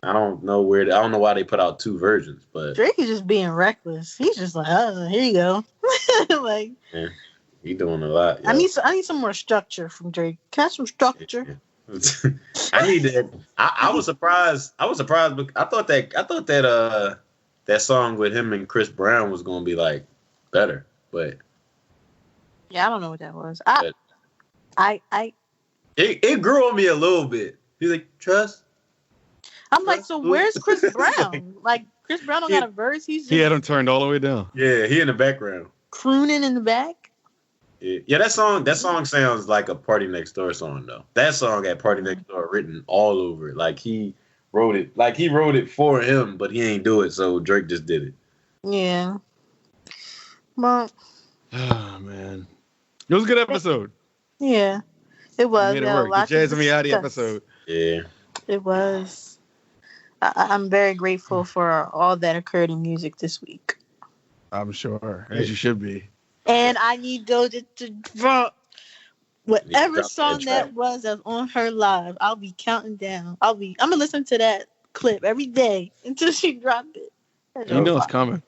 I don't know why they put out two versions, but
Drake is just being reckless. He's just like, oh, here you go. Like,
yeah, he doing a lot.
Yo. I need some more structure from Drake. Can I have some structure?
Yeah. I need that. I was surprised. Because I thought that song with him and Chris Brown was gonna be like better, but
yeah, I don't know what that was.
It grew on me a little bit. He's like, trust.
I'm like, so where's Chris Brown? Like, Chris Brown don't got a verse.
He had him turned all the way down.
Yeah, he in the background.
Crooning in the back.
Yeah, that song sounds like a Party Next Door song, though. That song had Party Next Door written all over it. Like, he wrote it for him, but he ain't do it, so Drake just did it.
Yeah. Well.
Oh, man. It was a good episode.
Yeah. It was.
Made it work. The Jazzy Miotti episode.
Yeah.
It was. I'm very grateful for all that occurred in music this week.
I'm sure, as you should be.
And I need Doja to drop whatever song that was that's on her live. I'll be counting down. I'm gonna listen to that clip every day until she dropped it.
You know it's coming.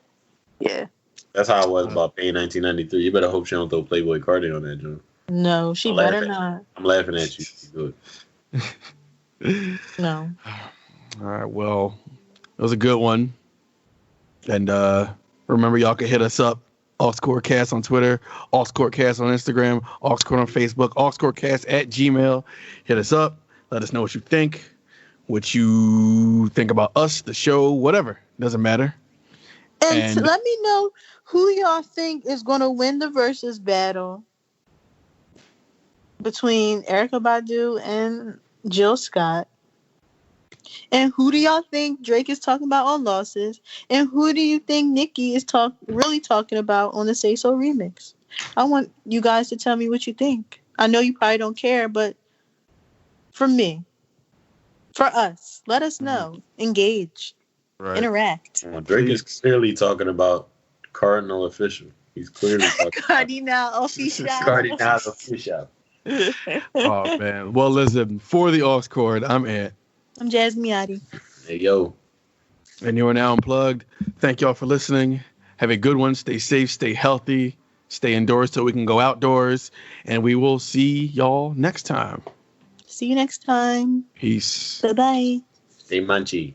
Yeah.
That's how I was about Pain 1993. You better hope she don't throw Playboy Cardi on that joint.
No, she better not.
I'm laughing at you. Good.
No.
All right, well, it was a good one. And remember, y'all can hit us up, AuxCoreCast on Twitter, AuxCoreCast on Instagram, AuxCore on Facebook, AuxCoreCast@gmail. Hit us up. Let us know what you think about us, the show, whatever. Doesn't matter.
And let me know who y'all think is going to win the versus battle between Erykah Badu and Jill Scott. And who do y'all think Drake is talking about on Losses? And who do you think Nicki is really talking about on the Say So remix? I want you guys to tell me what you think. I know you probably don't care, but for me, for us, let us know. Engage. Right. Interact.
Well, Drake is clearly talking about Cardinal Official. He's clearly talking
Cardinal Official.
Cardinal Official.
Oh, man. Well, listen, for the Aux Chord, I'm Ant.
I'm Jazzy Miotti.
Hey, yo.
And you are now unplugged. Thank y'all for listening. Have a good one. Stay safe. Stay healthy. Stay indoors so we can go outdoors. And we will see y'all next time.
See you next time.
Peace.
Bye-bye.
Stay munchy.